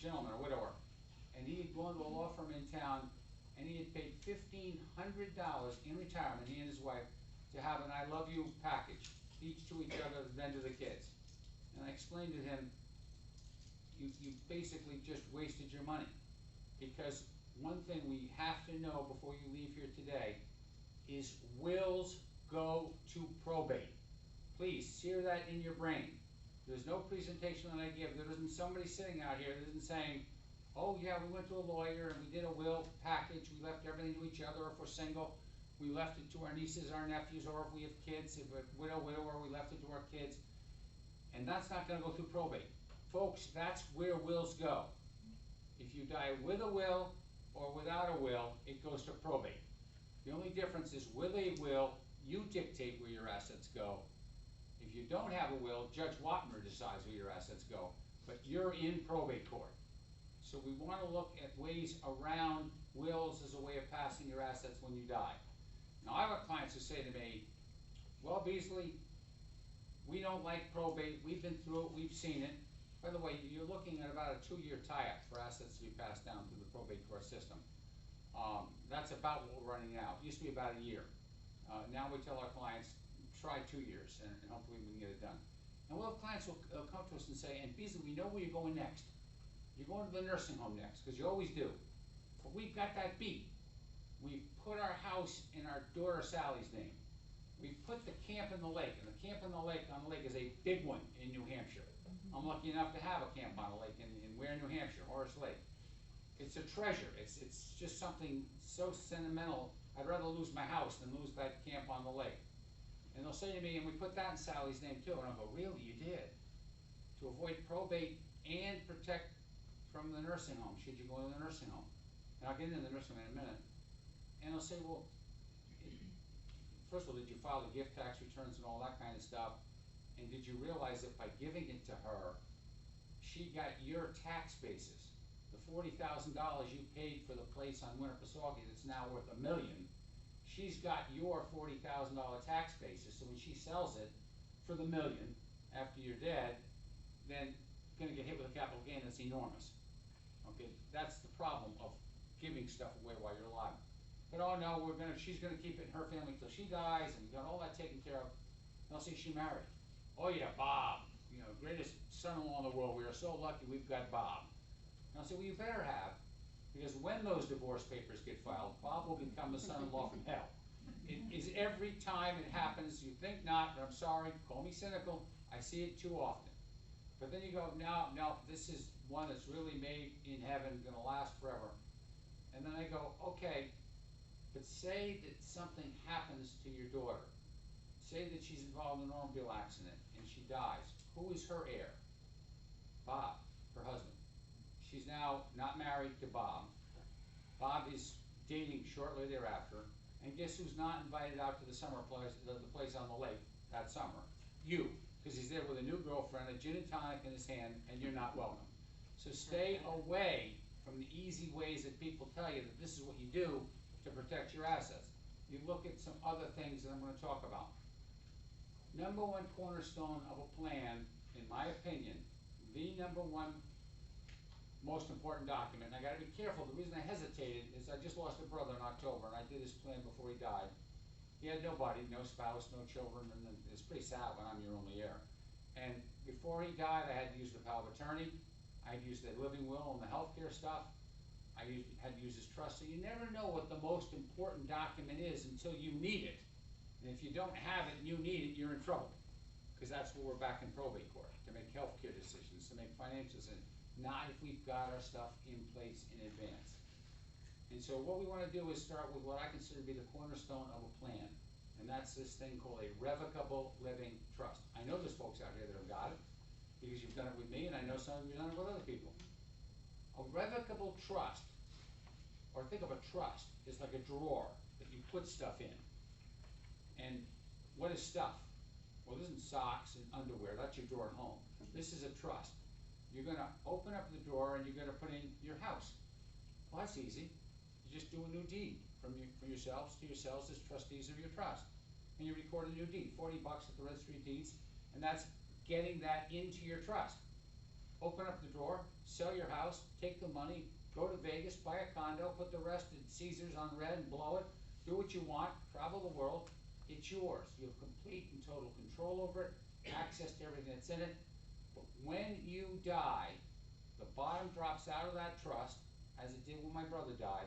gentleman, a widower, and he had gone to a law firm in town, and he had paid $1,500 in retirement, he and his wife, to have an I love you package, each to each other, then to the kids. And I explained to him, you basically just wasted your money. Because one thing we have to know before you leave here today is wills go to probate. Please sear that in your brain. There's no presentation that I give. There isn't somebody sitting out here that isn't saying, oh yeah, we went to a lawyer and we did a will package, we left everything to each other. If we're single, we left it to our nieces, our nephews, or if we have kids, if we're widower, we left it to our kids. And that's not gonna go through probate. Folks, that's where wills go. If you die with a will or without a will, it goes to probate. The only difference is with a will, you dictate where your assets go. If you don't have a will, Judge Watmer decides where your assets go, but you're in probate court. So we want to look at ways around wills as a way of passing your assets when you die. Now I have clients who say to me, well, Beasley, we don't like probate, we've been through it, we've seen it. By the way, you're looking at about a 2-year tie-up for assets to be passed down through the probate court system. That's about what we're running now. It used to be about a year. Now we tell our clients, try 2 years, and hopefully we can get it done. And we'll have clients who will come to us and say, and Beasley, we know where you're going next. You're going to the nursing home next, because you always do. But we've got that beat. We've put our house in our daughter Sally's name. We've put the camp in the lake, and the camp in the lake on the lake is a big one in New Hampshire. I'm lucky enough to have a camp on a lake in Ware, New Hampshire, Horace Lake. It's a treasure. It's just something so sentimental. I'd rather lose my house than lose that camp on the lake. And they'll say to me, and we put that in Sally's name too. And I'll go, really, you did? To avoid probate and protect from the nursing home, should you go to the nursing home. and I'll get into the nursing home in a minute, and they'll say, well, first of all, did you file the gift tax returns and all that kind of stuff? And did you realize that by giving it to her, she got your tax basis? The $40,000 you paid for the place on Winnipesaukee that's now worth $1 million, she's got your $40,000 tax basis, so when she sells it for the $1 million after you're dead, then gonna get hit with a capital gain that's enormous. Okay, that's the problem of giving stuff away while you're alive. But oh no, she's gonna keep it in her family till she dies, and we got all that taken care of. And I'll say she married. Oh yeah, Bob, you know, greatest son-in-law in the world. We are so lucky we've got Bob. And I'll say, well, you better have, because when those divorce papers get filed, Bob will become the son-in-law from hell. It is every time it happens. You think not, but I'm sorry. Call me cynical. I see it too often. But then you go, no, this is one that's really made in heaven, gonna last forever. And then I go, okay, but say that something happens to your daughter. Say that she's involved in an automobile accident and she dies. Who is her heir? Bob, her husband. She's now not married to Bob. Bob is dating shortly thereafter. And guess who's not invited out to the summer place, the place on the lake that summer? You. Because he's there with a new girlfriend, a gin and tonic in his hand, and you're not welcome. So stay away from the easy ways that people tell you that this is what you do to protect your assets. You look at some other things that I'm going to talk about. Number one cornerstone of a plan, in my opinion, the number one most important document, and I got to be careful, the reason I hesitated is I just lost a brother in October, and I did his plan before he died. He had nobody, no spouse, no children, and it's pretty sad when I'm your only heir. And before he died, I had to use the power of attorney. I had used the living will and the healthcare stuff. I had to use his trust. So you never know what the most important document is until you need it. And if you don't have it and you need it, you're in trouble. Because that's where we're back in probate court, to make healthcare decisions, to make financial decisions, not if we've got our stuff in place in advance. And so what we want to do is start with what I consider to be the cornerstone of a plan. And that's this thing called a revocable living trust. I know there's folks out here that have got it, because you've done it with me, and I know some of you have done it with other people. A revocable trust, or think of a trust, is like a drawer that you put stuff in. And what is stuff? Well, this isn't socks and underwear. That's your drawer at home. This is a trust. You're going to open up the drawer and you're going to put in your house. Well, that's easy. You just do a new deed from yourselves to yourselves as trustees of your trust. And you record a new deed, $40 at the registry of deeds, and that's getting that into your trust. Open up the drawer, sell your house, take the money, go to Vegas, buy a condo, put the rest at Caesars on red and blow it, do what you want, travel the world. It's yours. You have complete and total control over it, access to everything that's in it. But when you die, the bottom drops out of that trust, as it did when my brother died.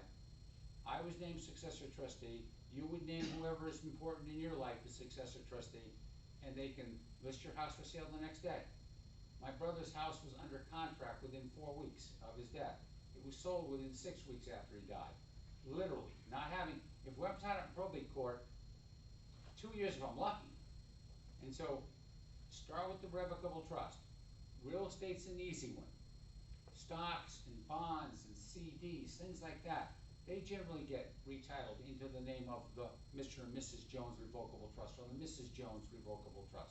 I was named successor trustee. You would name whoever is important in your life as successor trustee, and they can list your house for sale the next day. My brother's house was under contract within 4 weeks of his death. It was sold within 6 weeks after he died. Literally, not having, if we're tied up in probate court, 2 years if I'm lucky. And so, start with the revocable trust. Real estate's an easy one. Stocks and bonds and CDs, things like that, they generally get retitled into the name of the Mr. and Mrs. Jones Revocable Trust, or the Mrs. Jones Revocable Trust.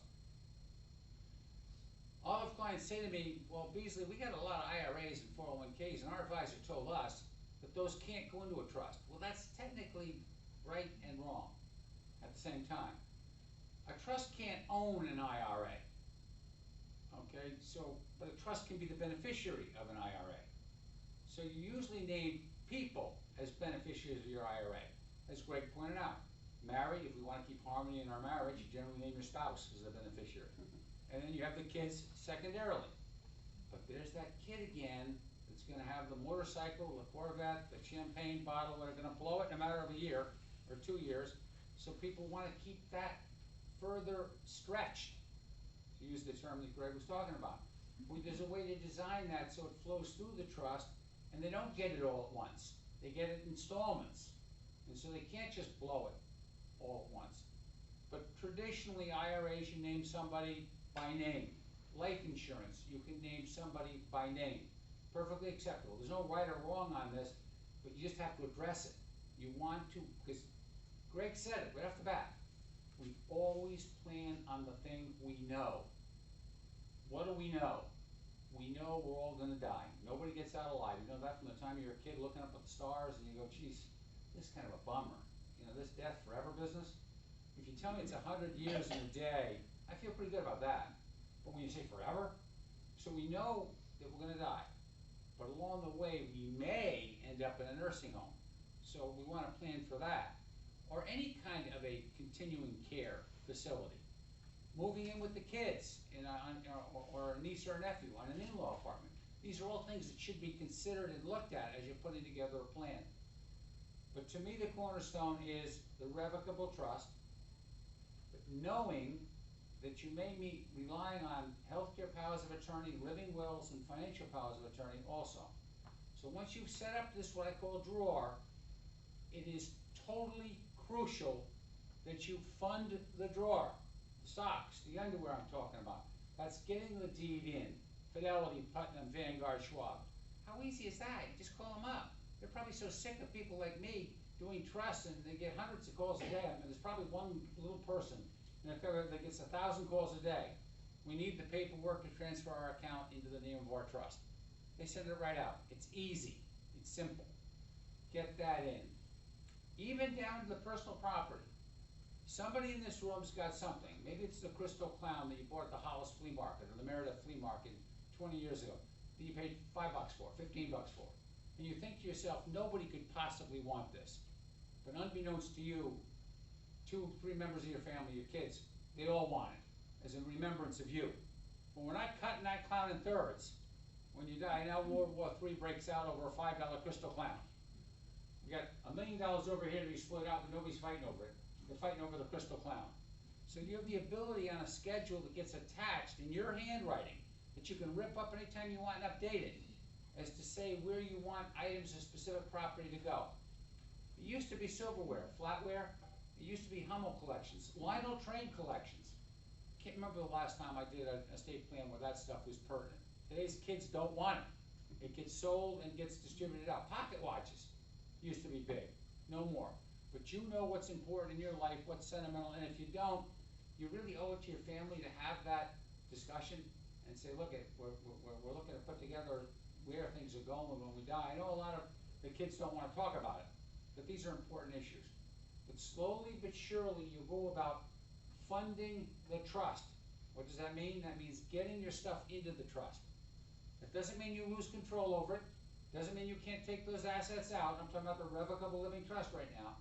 A lot of clients say to me, well, Beasley, we got a lot of IRAs and 401ks, and our advisor told us that those can't go into a trust. Well, that's technically right and wrong at the same time. A trust can't own an IRA. Okay, so, but a trust can be the beneficiary of an IRA. So you usually name people as beneficiaries of your IRA. As Greg pointed out, married, if we want to keep harmony in our marriage, you generally name your spouse as a beneficiary. And then you have the kids secondarily. But there's that kid again that's going to have the motorcycle, the Corvette, the champagne bottle, that are going to blow it in a matter of a year or 2 years. So people want to keep that further stretched, to use the term that Greg was talking about. There's a way to design that so it flows through the trust, and they don't get it all at once. They get it in installments. And so they can't just blow it all at once. But traditionally, IRAs, you name somebody by name. Life insurance, you can name somebody by name. Perfectly acceptable. There's no right or wrong on this. but you just have to address it. You want to, because Greg said it right off the bat, we always plan on the thing we know. What do we know? We know we're all gonna die. Nobody gets out alive. You know that from the time you're a kid looking up at the stars and you go, geez, this is kind of a bummer. You know, this death forever business. If you tell me it's 100 years in a day, I feel pretty good about that. But when you say forever, so we know that we're gonna die. But along the way, we may end up in a nursing home. So we wanna plan for that. Or any kind of a continuing care facility. Moving in with the kids or a niece or a nephew on an in-law apartment. These are all things that should be considered and looked at as you're putting together a plan. But to me, the cornerstone is the revocable trust, but knowing that you may be relying on healthcare powers of attorney, living wills, and financial powers of attorney also. So once you've set up this, what I call drawer, it is totally crucial that you fund the drawer. The socks, the underwear I'm talking about. That's getting the deed in. Fidelity, Putnam, Vanguard, Schwab. How easy is that? You just call them up. They're probably so sick of people like me doing trusts, and they get hundreds of calls a day. I mean, there's probably one little person that gets 1,000 calls a day. We need the paperwork to transfer our account into the name of our trust. They send it right out. It's easy. It's simple. Get that in. Even down to the personal property. Somebody in this room's got something. Maybe it's the crystal clown that you bought at the Hollis Flea Market or the Merida Flea Market 20 years ago that you paid $5 for, $15 for. And you think to yourself, nobody could possibly want this. But unbeknownst to you, 2, 3 members of your family, your kids, they all want it as a remembrance of you. But we're not cutting that clown in thirds. When you die, now World War III breaks out over a $5 crystal clown. We got $1 million over here to be split out, but nobody's fighting over it. They're fighting over the crystal clown. So you have the ability on a schedule that gets attached in your handwriting that you can rip up anytime you want and update it as to say where you want items of specific property to go. It used to be silverware, flatware. It used to be Hummel collections, Lionel Train collections. Can't remember the last time I did an estate plan where that stuff was pertinent. Today's kids don't want it. It gets sold and gets distributed out. Pocket watches used to be big, no more. But you know what's important in your life, what's sentimental, and if you don't, you really owe it to your family to have that discussion and say, look, we're looking to put together where things are going when we die. I know a lot of the kids don't want to talk about it, but these are important issues. But slowly but surely you go about funding the trust. What does that mean? That means getting your stuff into the trust. That doesn't mean you lose control over it. Doesn't mean you can't take those assets out. I'm talking about the revocable living trust right now.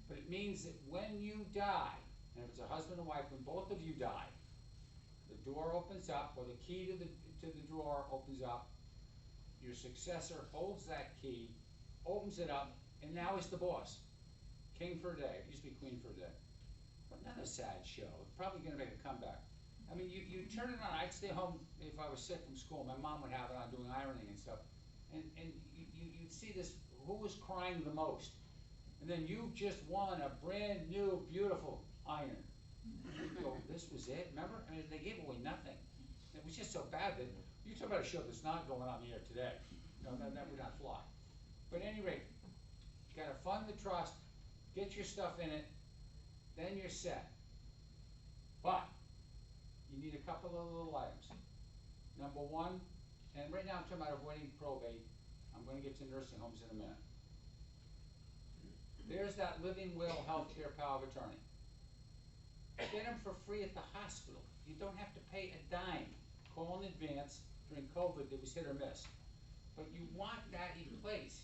But it means that when you die, and if it's a husband and wife, when both of you die, the door opens up, or the key to the drawer opens up, your successor holds that key, opens it up, and now he's the boss. King for a day. It used to be queen for a day. But another sad show. Probably going to make a comeback. I mean, you turn it on. I'd stay home if I was sick from school. My mom would have it on doing ironing and stuff. And you'd see this, who was crying the most? And then you just won a brand new, beautiful iron. You go, this was it? Remember? I mean, they gave away nothing. It was just so bad that you talk about a show that's not going on the air today. No, that would not fly. But at any rate, you got to fund the trust, get your stuff in it, then you're set. But you need a couple of little items. Number one, and right now I'm talking about avoiding probate. I'm going to get to nursing homes in a minute. There's that living will healthcare power of attorney. Get them for free at the hospital. You don't have to pay a dime. Call in advance. During COVID, it was hit or miss. But you want that in place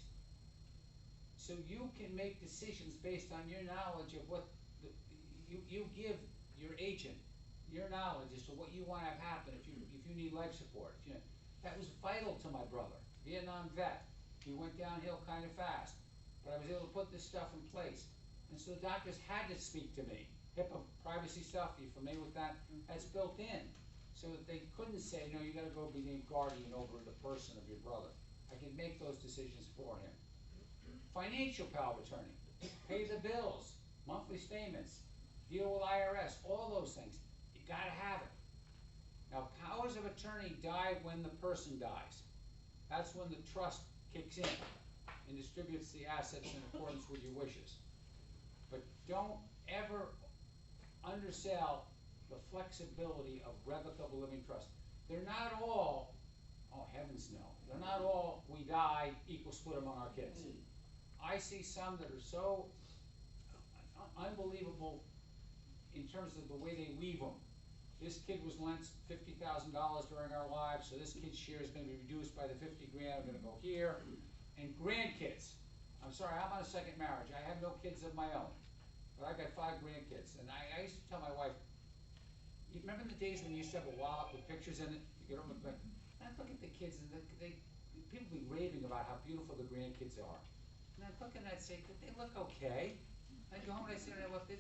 so you can make decisions based on your knowledge of what you give your agent, your knowledge as to what you want to have happen if you need life support. That was vital to my brother, Vietnam vet. He went downhill kind of fast. But I was able to put this stuff in place. And so the doctors had to speak to me. HIPAA privacy stuff, are you familiar with that? That's built in. So that they couldn't say, no, you gotta go be named guardian over the person of your brother. I can make those decisions for him. Financial power of attorney. Pay the bills, monthly statements, deal with IRS, all those things. You gotta have it. Now, powers of attorney die when the person dies. That's when the trust kicks in. and distributes the assets in accordance with your wishes. But don't ever undersell the flexibility of revocable living trusts. They're not all, oh heavens no, they're not all, we die, equal split among our kids. I see some that are so unbelievable in terms of the way they weave them. This kid was lent $50,000 during our lives, so this kid's share is gonna be reduced by the 50 grand, I'm gonna go here. And grandkids, I'm sorry, I'm on a second marriage, I have no kids of my own, but I've got 5 grandkids, and I used to tell my wife, you remember the days when you used to have a wallet with pictures in it? You get them, and I look at the kids, and people be raving about how beautiful the grandkids are. And I'd look and I'd say, they look okay. I'd go home and I'd say, well, they're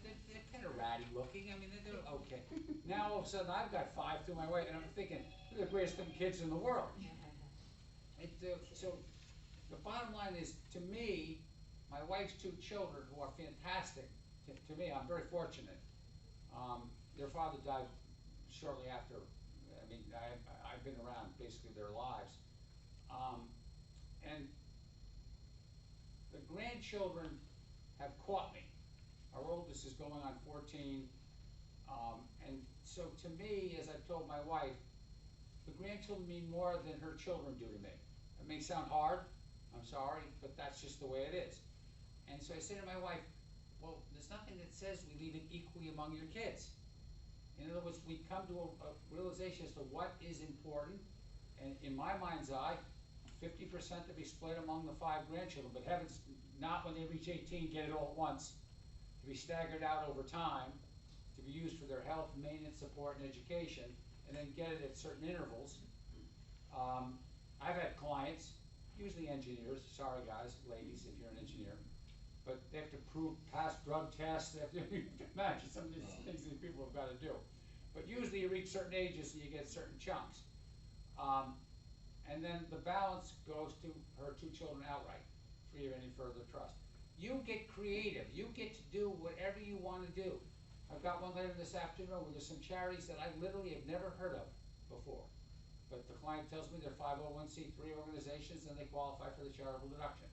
kind of ratty looking. I mean, they're okay. Now all of a sudden I've got 5 through my way, and I'm thinking, they're the greatest looking kids in the world. So the bottom line is, to me, my wife's 2 children, who are fantastic, to me, I'm very fortunate. Their father died shortly after. I mean, I've been around basically their lives. And the grandchildren have caught me. Our oldest is going on 14. And so to me, as I've told my wife, the grandchildren mean more than her children do to me. It may sound hard, I'm sorry, but that's just the way it is. And so I say to my wife, well, there's nothing that says we leave it equally among your kids. In other words, we come to a realization as to what is important, and in my mind's eye, 50% to be split among the 5 grandchildren, but heavens, not when they reach 18, get it all at once, to be staggered out over time, to be used for their health, maintenance, support, and education, and then get it at certain intervals. I've had clients, usually engineers, sorry guys, ladies, if you're an engineer, but they have to pass drug tests, they have to imagine some of these things these people have got to do. But usually you reach certain ages and you get certain chunks. And then the balance goes to her 2 children outright, free of any further trust. You get creative, you get to do whatever you want to do. I've got one later this afternoon where there's some charities that I literally have never heard of before. But the client tells me they're 501c3 organizations and they qualify for the charitable deduction.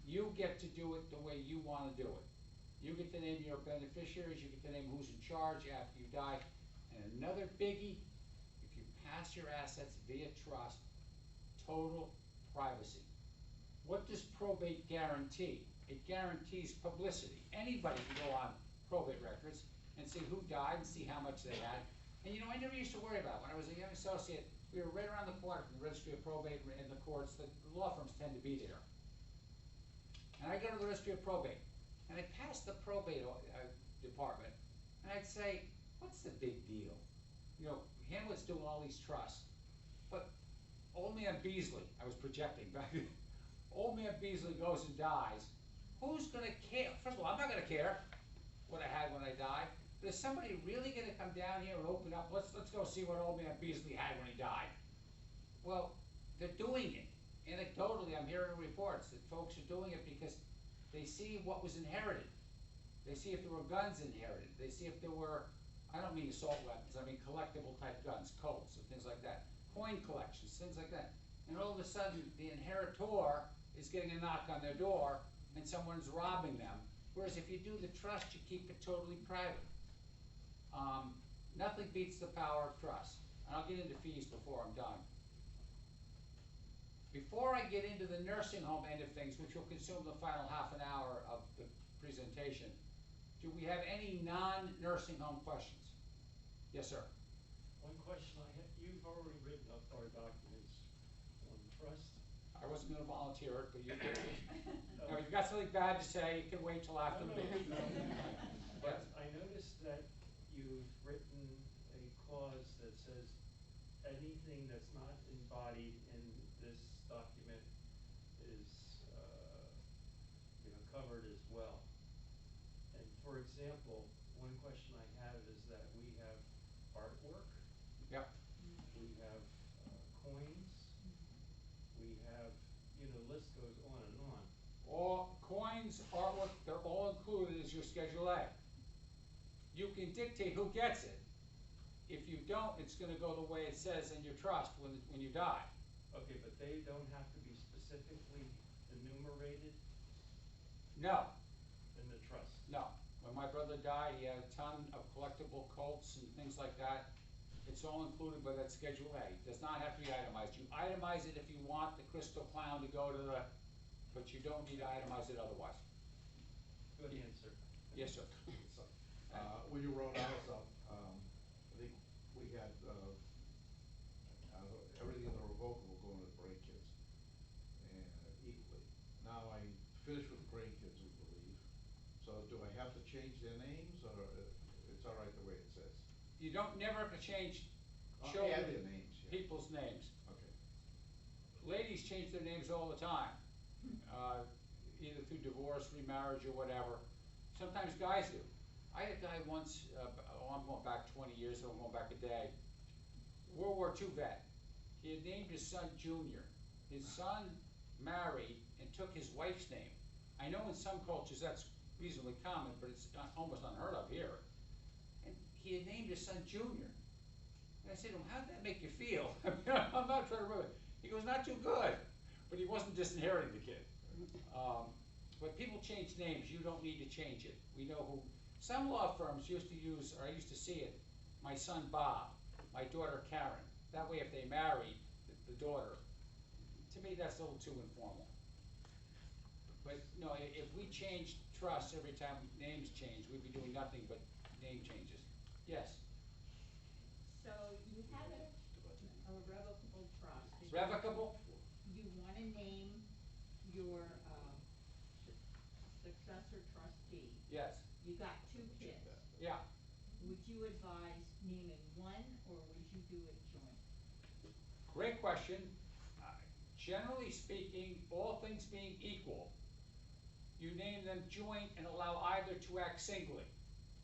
You get to do it the way you want to do it. You get to name your beneficiaries, you get to name who's in charge after you die. And another biggie, if you pass your assets via trust, total privacy. What does probate guarantee? It guarantees publicity. Anybody can go on probate records and see who died and see how much they had. And you know, I never used to worry about it. When I was a young associate, we were right around the corner from the registry of probate and the courts. The law firms tend to be there. And I go to the registry of probate, and I pass the probate department, and I'd say, what's the big deal? You know, Hamlet's doing all these trusts, but old man Beasley, I was projecting back then, old man Beasley goes and dies, who's gonna care? First of all, I'm not gonna care what I had when I died, but is somebody really gonna come down here and open up, let's go see what old man Beasley had when he died? Well, they're doing it. Anecdotally, I'm hearing reports that folks are doing it because they see what was inherited. They see if there were guns inherited. They see if there were, I don't mean assault weapons, I mean collectible type guns, Colts and things like that. Coin collections, things like that. And all of a sudden, the inheritor is getting a knock on their door and someone's robbing them. Whereas if you do the trust, you keep it totally private. Nothing beats the power of trust. And I'll get into fees before I'm done. Before I get into the nursing home end of things, which will consume the final half an hour of the presentation, do we have any non-nursing home questions? Yes, sir. One question I have, you've already written up our documents on trust. I wasn't gonna volunteer it, but you did. Now, if you've got something bad to say, you can wait till after the meeting. But I noticed that you've written a clause that says anything that's not embodied in this document is, covered as well. And for example, one question I have is that we have artwork. Yep. We have coins. We have, list goes on and on. All coins, artwork, they're all included as your Schedule A. You can dictate who gets it. If you don't, it's gonna go the way it says in your trust when you die. Okay, but they don't have to be specifically the enumerated No, in the trust? no. When my brother died, he had a ton of collectible Colts and things like that. It's all included by that Schedule A. It does not have to be itemized. You itemize it if you want the crystal clown to go to the, but you don't need to itemize it otherwise. Good answer. Yes, sir. When you wrote ours up, I think we had, everything in the revocable going to grandkids, and equally. Now I finished with grandkids, we believe, so do I have to change their names, or it's all right the way it says? You don't never have to change Add children, their names, yeah. people's names. Okay. Ladies change their names all the time, either through divorce, remarriage, or whatever. Sometimes guys do. I had a guy once, I'm going back 20 years, so I'm going back a day, World War II vet. He had named his son Junior. His son married and took his wife's name. I know in some cultures that's reasonably common, but it's almost unheard of here. And he had named his son Junior. And I said to him, how did that make you feel? I'm not trying to remember. He goes, not too good. But he wasn't disinheriting the kid. But people change names, you don't need to change it. We know who, some law firms used to use, or I used to see it, my son Bob, my daughter Karen. That way if they married the daughter, to me that's a little too informal. But no, if we changed trusts every time names change, we'd be doing nothing but name changes. Yes? So you have a revocable trust. Revocable? You wanna name your, successor trustee. Yes. You got 2 kids. Yeah. Would you advise naming one, or would you do it joint? Great question. Generally speaking, all things being equal, you name them joint and allow either to act singly.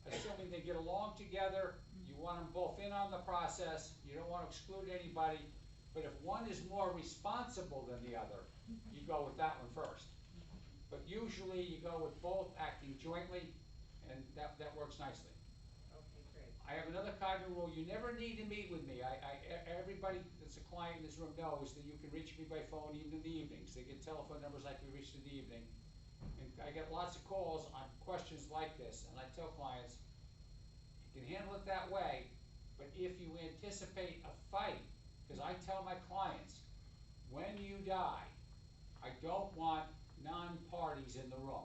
Assuming they get along together, you want them both in on the process, you don't want to exclude anybody, but if one is more responsible than the other, you go with that one first. But usually you go with both acting jointly, and that works nicely. Okay, great. I have another cardinal rule, you never need to meet with me. Everybody that's a client in this room knows that you can reach me by phone even in the evenings. They get telephone numbers like we reached in the evening. And I get lots of calls on questions like this, and I tell clients, you can handle it that way, but if you anticipate a fight, because I tell my clients, when you die, I don't want non-parties in the room.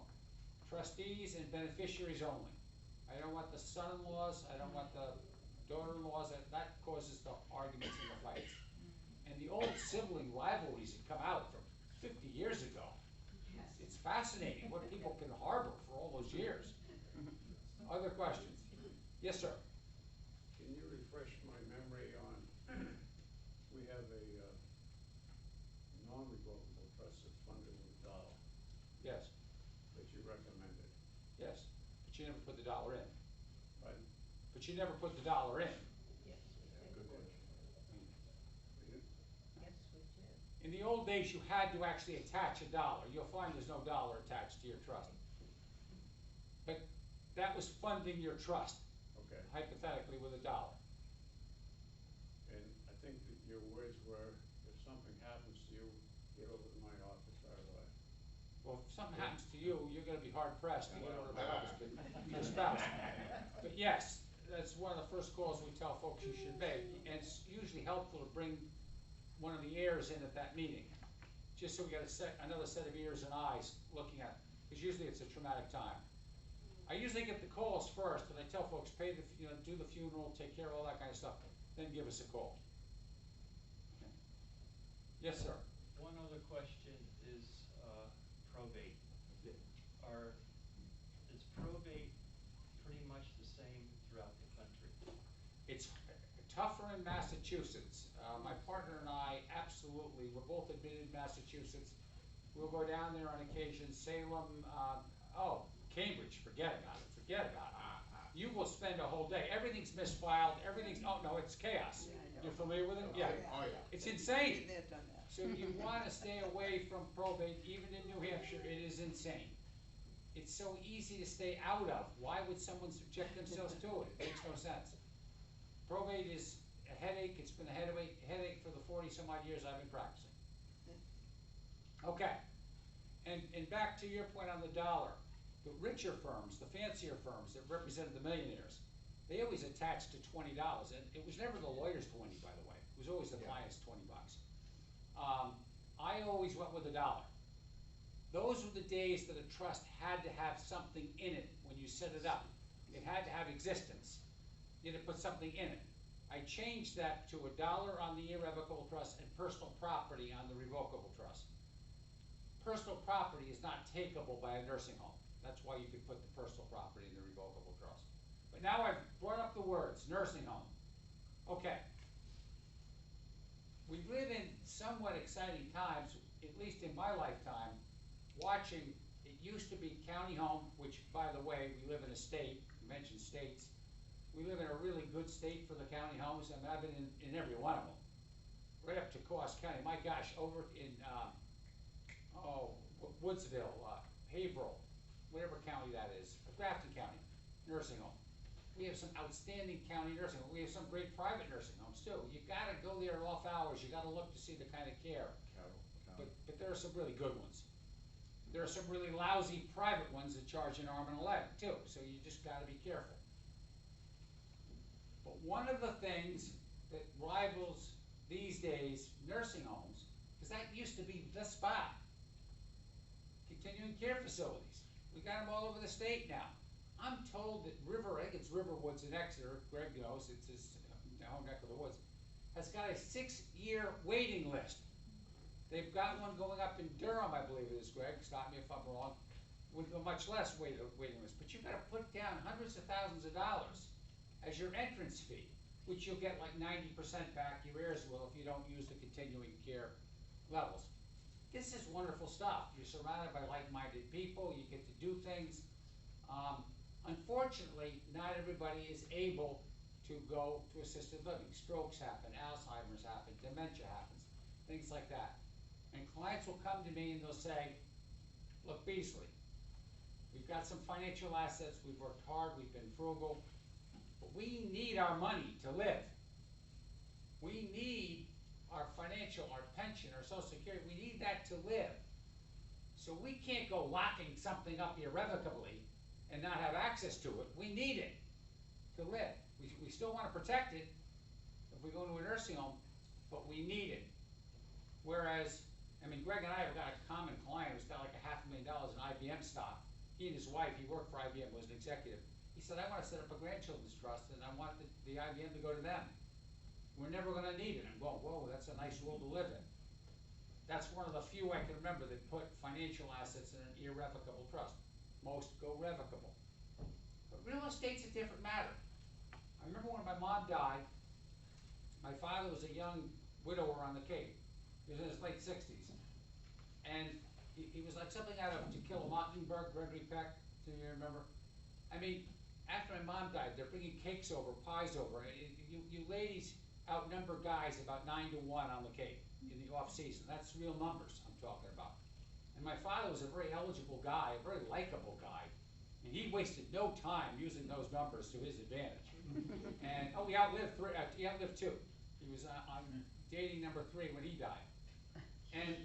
Trustees and beneficiaries only. I don't want the son-in-laws, I don't want the daughter-in-laws, that causes the arguments and the fights. And the old sibling rivalries that come out from 50 years ago, it's fascinating what people can harbor for all those years. Other questions? Yes, sir. Can you refresh my memory on, we have a non-revocable trust that's funded with $1 Yes, that you recommended, yes, but you never put the dollar in. right? But you never put the dollar in. Yes, we did. Good question. We did? Yes, we did. In the old days, you had to actually attach a dollar. You'll find there's no dollar attached to your trust. But that was funding your trust, Okay. hypothetically, with a dollar. And I think that your words were, if something happens to you, get over to my office right away. Well, if something happens to you, you're gonna be hard pressed to get over to my office, but your spouse. But yes, that's one of the first calls we tell folks you should make, and it's usually helpful to bring one of the heirs in at that meeting, just so we got another set of ears and eyes looking at it, because usually it's a traumatic time. I usually get the calls first, and I tell folks, do the funeral, take care of all that kind of stuff, then give us a call. Okay. Yes, sir. One other question is probate. Is probate pretty much the same throughout the country? It's tougher in Massachusetts. My partner and I, absolutely, we're both admitted in Massachusetts. We'll go down there on occasion, Salem, Cambridge, forget about it. You will spend a whole day, everything's misfiled, it's chaos. You're familiar with it? Yeah. Oh, yeah. It's insane. So you wanna stay away from probate, even in New Hampshire, it is insane. It's so easy to stay out of. Why would someone subject themselves to it? It makes no sense. Probate is a headache, it's been a headache for the 40 some odd years I've been practicing. Okay, And back to your point on the dollar, the richer firms, the fancier firms that represented the millionaires, they always attached to $20, and it was never the lawyer's 20, by the way. It was always the client's $20. I always went with $1. Those were the days that a trust had to have something in it when you set it up. It had to have existence. You had to put something in it. I changed that to $1 on the irrevocable trust and personal property on the revocable trust. Personal property is not takeable by a nursing home. That's why you could put the personal property in the revocable trust. But now I've brought up the words, nursing home. Okay. We live in somewhat exciting times, at least in my lifetime, watching, it used to be county home, which, by the way, we live in a state, you mentioned states. We live in a really good state for the county homes, and I've been in every one of them. Right up to Coos County, my gosh, over in, Woodsville, Haverhill, whatever county that is, Grafton County, nursing home. We have some outstanding county nursing homes. We have some great private nursing homes too. You gotta go there off hours, you gotta look to see the kind of care. But there are some really good ones. There are some really lousy private ones that charge an arm and a leg too, so you just gotta be careful. But one of the things that rivals these days nursing homes, because that used to be the spot, continuing care facilities. We got them all over the state now. I'm told that I think it's Riverwoods in Exeter, Greg knows, it's his home neck of the woods, has got a 6-year waiting list. They've got one going up in Durham, I believe it is, Greg, stop me if I'm wrong, with a much less waiting list. But you've got to put down hundreds of thousands of dollars as your entrance fee, which you'll get like 90% back, your heirs will, if you don't use the continuing care levels. This is wonderful stuff. You're surrounded by like-minded people, you get to do things. Unfortunately, not everybody is able to go to assisted living. Strokes happen, Alzheimer's happen, dementia happens, things like that. And clients will come to me and they'll say, look, Beasley, we've got some financial assets, we've worked hard, we've been frugal, but we need our money to live. We need our financial, our pension, our social security, we need that to live. So we can't go locking something up irrevocably and not have access to it. We need it to live. We still want to protect it if we go to a nursing home, but we need it. Whereas, I mean, Greg and I have got a common client who's got like $500,000 in IBM stock. He and his wife, he worked for IBM, was an executive. He said, I want to set up a grandchildren's trust and I want the IBM to go to them. We're never going to need it. I'm going, whoa, that's a nice world to live in. That's one of the few I can remember that put financial assets in an irrevocable trust. Most go revocable. But real estate's a different matter. I remember when my mom died, my father was a young widower on the Cape. He was in his late 60s. And he was like something out of To Kill a Mockingbird, Gregory Peck, do you remember? I mean, after my mom died, they're bringing cakes over, pies over. You ladies outnumber guys about 9 to 1 on the Cape in the off season. That's real numbers I'm talking about. And my father was a very eligible guy, a very likable guy, and he wasted no time using those numbers to his advantage. And he outlived 2. He was on dating number 3 when he died. And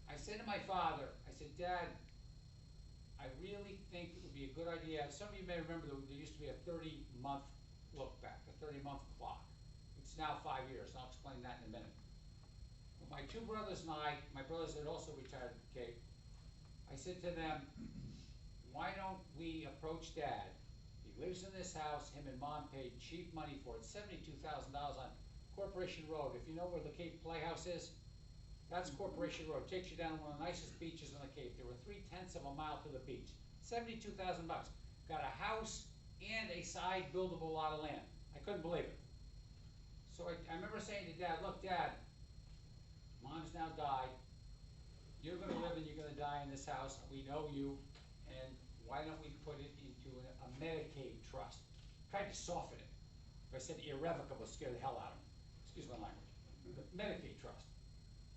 I said to my father, I said, Dad, I really think it would be a good idea. Some of you may remember there used to be a 30-month look back, a 30-month clock. It's now 5 years, and I'll explain that in a minute. But my 2 brothers and I, my brothers had also retired at the Cape, I said to them, why don't we approach Dad? He lives in this house, him and Mom paid cheap money for it, $72,000 on Corporation Road. If you know where the Cape Playhouse is, that's Corporation Road. Takes you down one of the nicest beaches on the Cape. There were 3/10 of a mile to the beach. $72,000. Got a house and a side buildable lot of land. I couldn't believe it. So I remember saying to Dad, look, Dad, Mom's now died. You're going to live and you're going to die in this house. We know you. And why don't we put it into a Medicaid trust? Tried to soften it. If I said irrevocable, scared the hell out of him. Excuse my language. But Medicaid trust.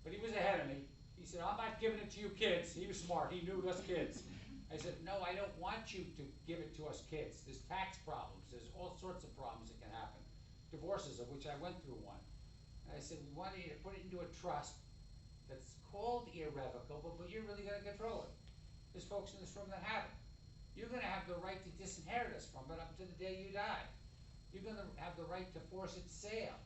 But he was ahead of me. He said, I'm not giving it to you kids. He was smart. He knew us kids. I said, no, I don't want you to give it to us kids. There's tax problems. There's all sorts of problems that can happen. Divorces, of which I went through one. And I said, we want you to put it into a trust that's called irrevocable, but you're really gonna control it. There's folks in this room that have it. You're gonna have the right to disinherit us from it up to the day you die. You're gonna have the right to force its sale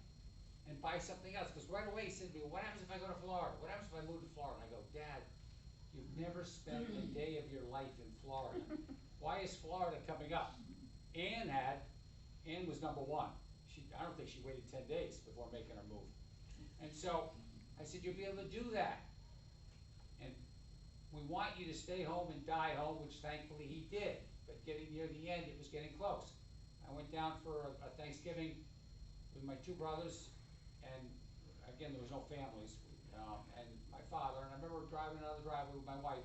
and buy something else, because right away he said to me, what happens if I go to Florida? What happens if I move to Florida? And I go, Dad, you've never spent a day of your life in Florida. Why is Florida coming up? Ann was number one. I don't think she waited 10 days before making her move. And so I said, you'll be able to do that. And we want you to stay home and die home, which thankfully he did. But getting near the end, it was getting close. I went down for a Thanksgiving with my two brothers, and again, there was no families, and my father, and I remember driving out of the driveway with my wife,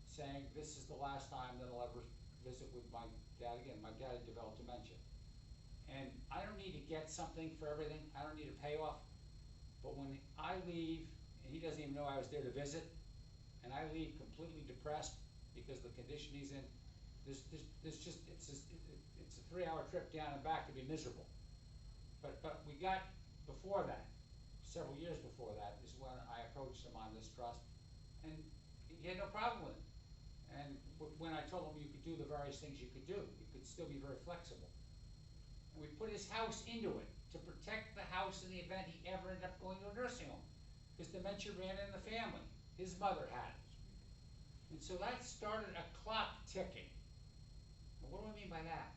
saying, this is the last time that I'll ever visit with my dad again. My dad had developed dementia. And I don't need to get something for everything. I don't need a payoff. But when I leave, and he doesn't even know I was there to visit, and I leave completely depressed because of the condition he's in, it's a 3-hour trip down and back to be miserable. But we got, before that, several years before that, is when I approached him on this trust, and he had no problem with it. And when I told him you could do the various things you could do, you could still be very flexible. And we put his house into it to protect the house in the event he ever ended up going to a nursing home, because dementia ran in the family. His mother had it. And so that started a clock ticking. And what do I mean by that?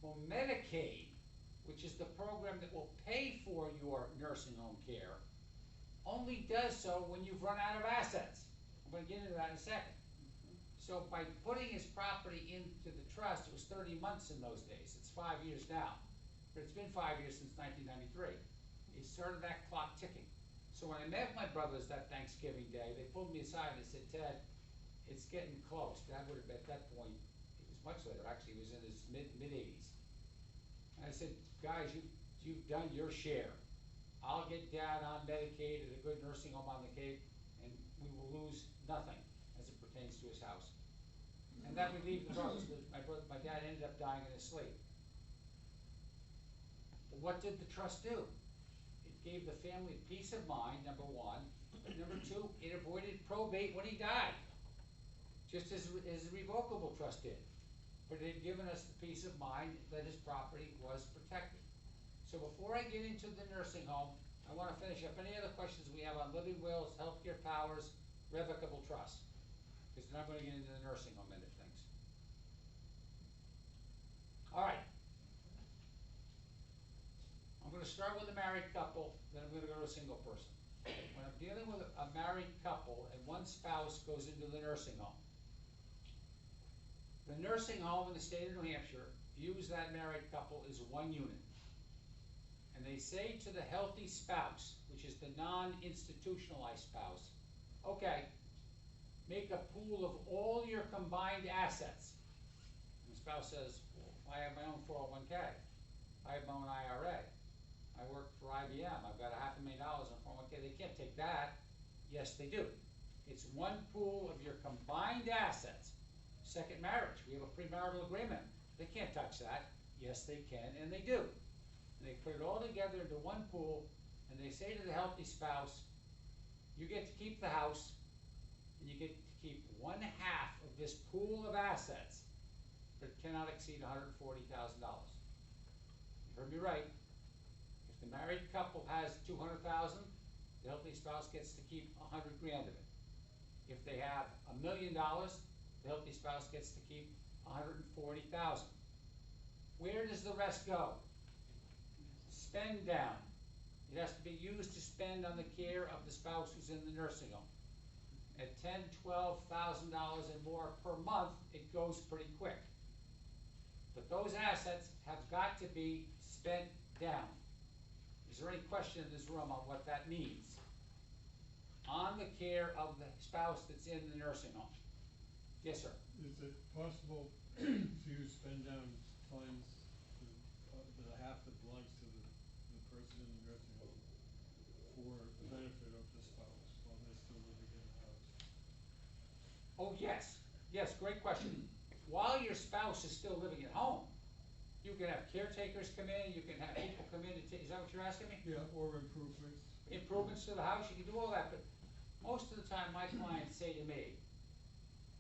Well, Medicaid, which is the program that will pay for your nursing home care, only does so when you've run out of assets. I'm going to get into that in a second. So by putting his property into the trust, it was 30 months in those days. It's 5 years now. But it's been 5 years since 1993. It started that clock ticking. So when I met my brothers that Thanksgiving day, they pulled me aside and they said, Ted, it's getting close. Dad would have, at that point, it was much later, actually, he was in his mid-80s. And I said, guys, you've done your share. I'll get Dad on Medicaid at a good nursing home on the Cape, and we will lose nothing as it pertains to his house. And that would leave the brothers. My dad ended up dying in his sleep. But what did the trust do? It gave the family peace of mind, number one. But number two, it avoided probate when he died, just as a revocable trust did. But it had given us the peace of mind that his property was protected. So before I get into the nursing home, I want to finish up any other questions we have on living wills, healthcare powers, revocable trusts, because then I'm going to get into the nursing home end of things. All right. I'm going to start with a married couple, then I'm going to go to a single person. When I'm dealing with a married couple and one spouse goes into the nursing home, the nursing home in the state of New Hampshire views that married couple as one unit. And they say to the healthy spouse, which is the non-institutionalized spouse, okay, make a pool of all your combined assets. And the spouse says, well, I have my own 401k. I have my own IRA. I work for IBM. I've got $500,000 in 401k. They can't take that. Yes, they do. It's one pool of your combined assets. Second marriage, we have a premarital agreement. They can't touch that. Yes, they can, and they do. And they put it all together into one pool, and they say to the healthy spouse, you get to keep the house, and you get to keep 1/2 of this pool of assets, but it cannot exceed $140,000. You heard me right. If the married couple has $200,000, the healthy spouse gets to keep $100,000 of it. If they have $1 million, the healthy spouse gets to keep $140,000. Where does the rest go? Spend down. It has to be used to spend on the care of the spouse who's in the nursing home. At $10,000, $12,000 and more per month, it goes pretty quick. But those assets have got to be spent down. Is there any question in this room on what that means? On the care of the spouse that's in the nursing home. Yes, sir. Is it possible to spend down funds the half that belongs to the person in the nursing home for the benefit of the spouse while they're still living in the house? Oh, yes. Yes, great question. While your spouse is still living at home, you can have caretakers come in, you can have people come in to take, is that what you're asking me? Yeah, or improvements. Improvements to the house, you can do all that, but most of the time my clients say to me,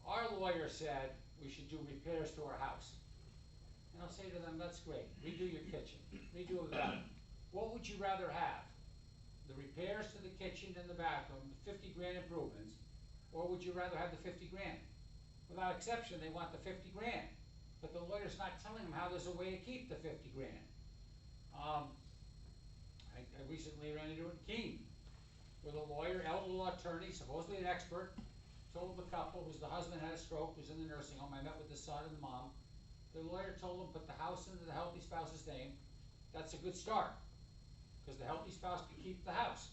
our lawyer said we should do repairs to our house. And I'll say to them, that's great, redo your kitchen, redo the bathroom. What would you rather have? The repairs to the kitchen and the bathroom, the 50 grand improvements, or would you rather have the 50 grand? Without exception, they want the 50 grand. But the lawyer's not telling them how there's a way to keep the 50 grand. I recently ran into it in Gagne, where the lawyer, elder law attorney, supposedly an expert, told the couple, whose the husband had a stroke, was in the nursing home. I met with the son and the mom. The lawyer told them, put the house into the healthy spouse's name. That's a good start, because the healthy spouse can keep the house.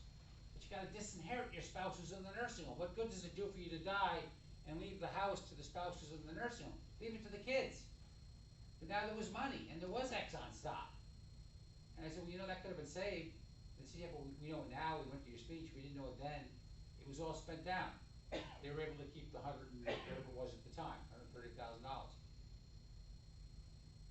But you gotta disinherit your spouse who's in the nursing home. What good does it do for you to die and leave the house to the spouse who's in the nursing home? Leave it to the kids. But now there was money, and there was Exxon stock. And I said, well, you know, that could have been saved. They said, yeah, but we know it now. We went to your speech. We didn't know it then. It was all spent down. They were able to keep the whatever it was at the time, $130,000.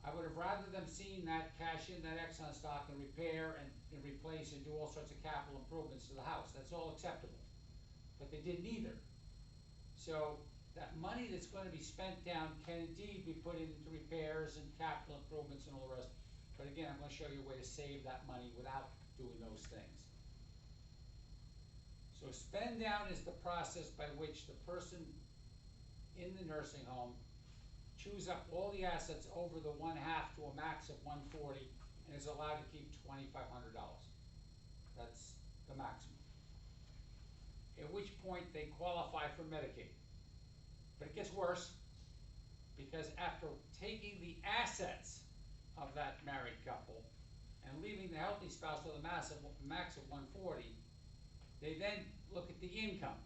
I would have rather them seen that cash in that Exxon stock and repair and replace and do all sorts of capital improvements to the house. That's all acceptable. But they didn't either. So that money that's going to be spent down can indeed be put into repairs and capital improvements and all the rest. But again, I'm going to show you a way to save that money without doing those things. So spend down is the process by which the person in the nursing home chews up all the assets over the 1/2 to a max of 140 and is allowed to keep $2,500. That's the maximum. At which point they qualify for Medicaid. But it gets worse, because after taking the assets of that married couple and leaving the healthy spouse with a max of 140, they then look at the income.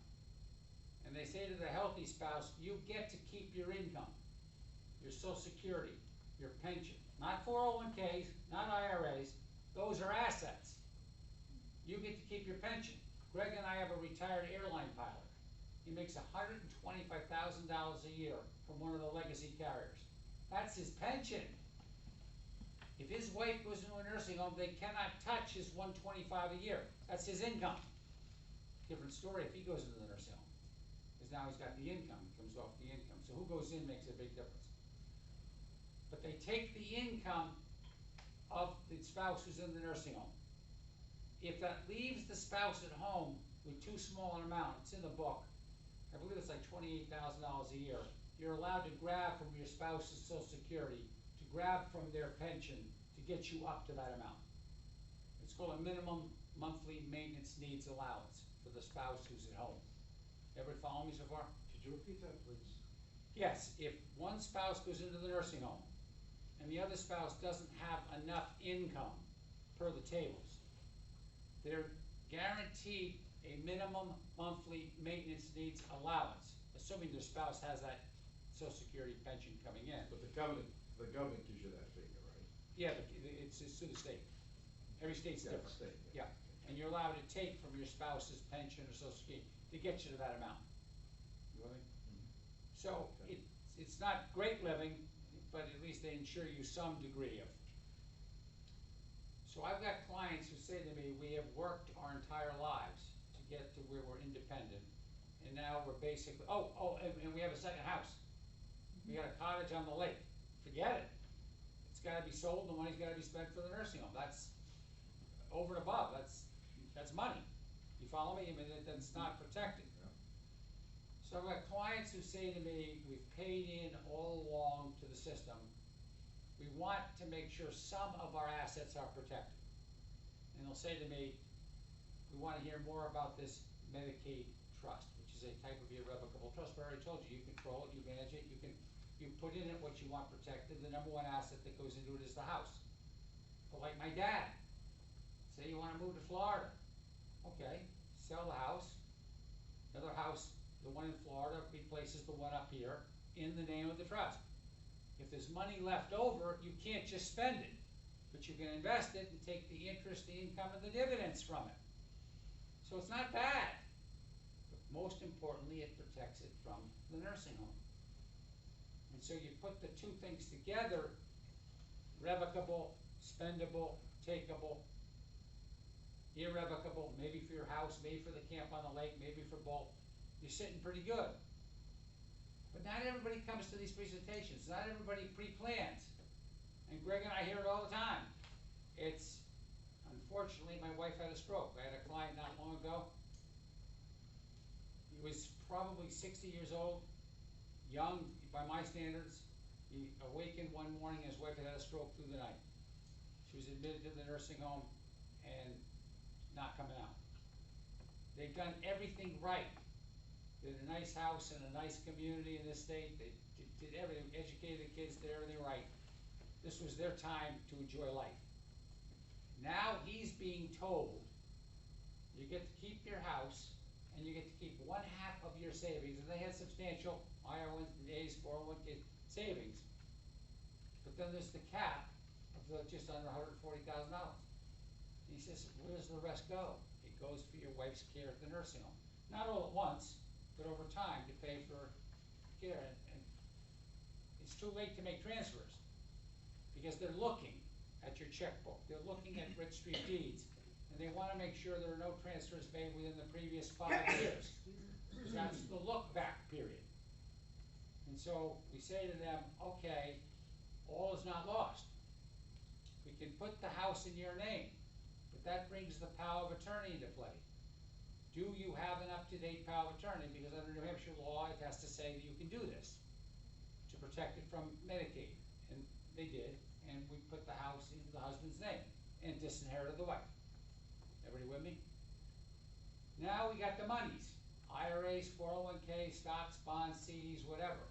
And they say to the healthy spouse, you get to keep your income, your Social Security, your pension, not 401ks, not IRAs, those are assets. You get to keep your pension. Greg and I have a retired airline pilot. He makes $125,000 a year from one of the legacy carriers. That's his pension. If his wife goes into a nursing home, they cannot touch his $125,000 a year. That's his income. Different story if he goes into the nursing home, because now he's got the income, he comes off the income. So who goes in makes a big difference. But they take the income of the spouse who's in the nursing home. If that leaves the spouse at home with too small an amount, it's in the book, I believe it's like $28,000 a year, you're allowed to grab from your spouse's Social Security, to grab from their pension to get you up to that amount. It's called a minimum monthly maintenance needs allowance for the spouse who's at home. Everybody follow me so far? Could you repeat that, please? Yes, if one spouse goes into the nursing home and the other spouse doesn't have enough income per the tables, they're guaranteed a minimum monthly maintenance needs allowance, assuming their spouse has that Social Security pension coming in. But the government gives you that figure, right? Yeah, but it's to the state. Every state's Yeah, different. state, Yeah, and you're allowed to take from your spouse's pension or Social Security to get you to that amount. You with me? So Okay. it's not great living, but at least they ensure you some degree of. So I've got clients who say to me, we have worked our entire lives to get to where we're independent, and now we're basically, and we have a second house. We got a cottage on the lake. Forget it. It's gotta be sold, the money's gotta be spent for the nursing home. That's over and above, that's money. You follow me? I mean, that's not protected. Yeah. So I've got clients who say to me, we've paid in all along to the system. We want to make sure some of our assets are protected. And they'll say to me, we want to hear more about this Medicaid trust, which is a type of irrevocable trust. But I already told you, you control it, you manage it, you put in it what you want protected. The number one asset that goes into it is the house. But like my dad, say you want to move to Florida. Okay, sell the house. Another house, the one in Florida, replaces the one up here in the name of the trust. If there's money left over, you can't just spend it, but you can invest it and take the interest, the income, and the dividends from it. So it's not bad, but most importantly, it protects it from the nursing home. And so you put the two things together, revocable, spendable, takeable. irrevocable, maybe for your house, maybe for the camp on the lake, maybe for both, you're sitting pretty good. But not everybody comes to these presentations, not everybody pre-plans. And Greg and I hear it all the time. It's, unfortunately, my wife had a stroke. I had a client not long ago. He was probably 60 years old, young by my standards. He awakened one morning, his wife had a stroke through the night. She was admitted to the nursing home and not coming out. They've done everything right. They had a nice house and a nice community in this state. They did everything, educated the kids, did everything right. This was their time to enjoy life. Now he's being told, you get to keep your house and you get to keep 1/2 of your savings. And they had substantial IRAs, 401k savings. But then there's the cap of just under $140,000. He says, where does the rest go? It goes for your wife's care at the nursing home. Not all at once, but over time to pay for care. And it's too late to make transfers because they're looking at your checkbook. They're looking at registry of deeds, and they want to make sure there are no transfers made within the previous 5 years. That's the look back period. And so we say to them, okay, all is not lost. We can put the house in your name, but that brings the power of attorney into play. Do you have an up-to-date power of attorney? Because under New Hampshire law, it has to say that you can do this to protect it from Medicaid. And they did, and we put the house into the husband's name and disinherited the wife. Everybody with me? Now we got the monies. IRAs, 401k, stocks, bonds, CDs, whatever.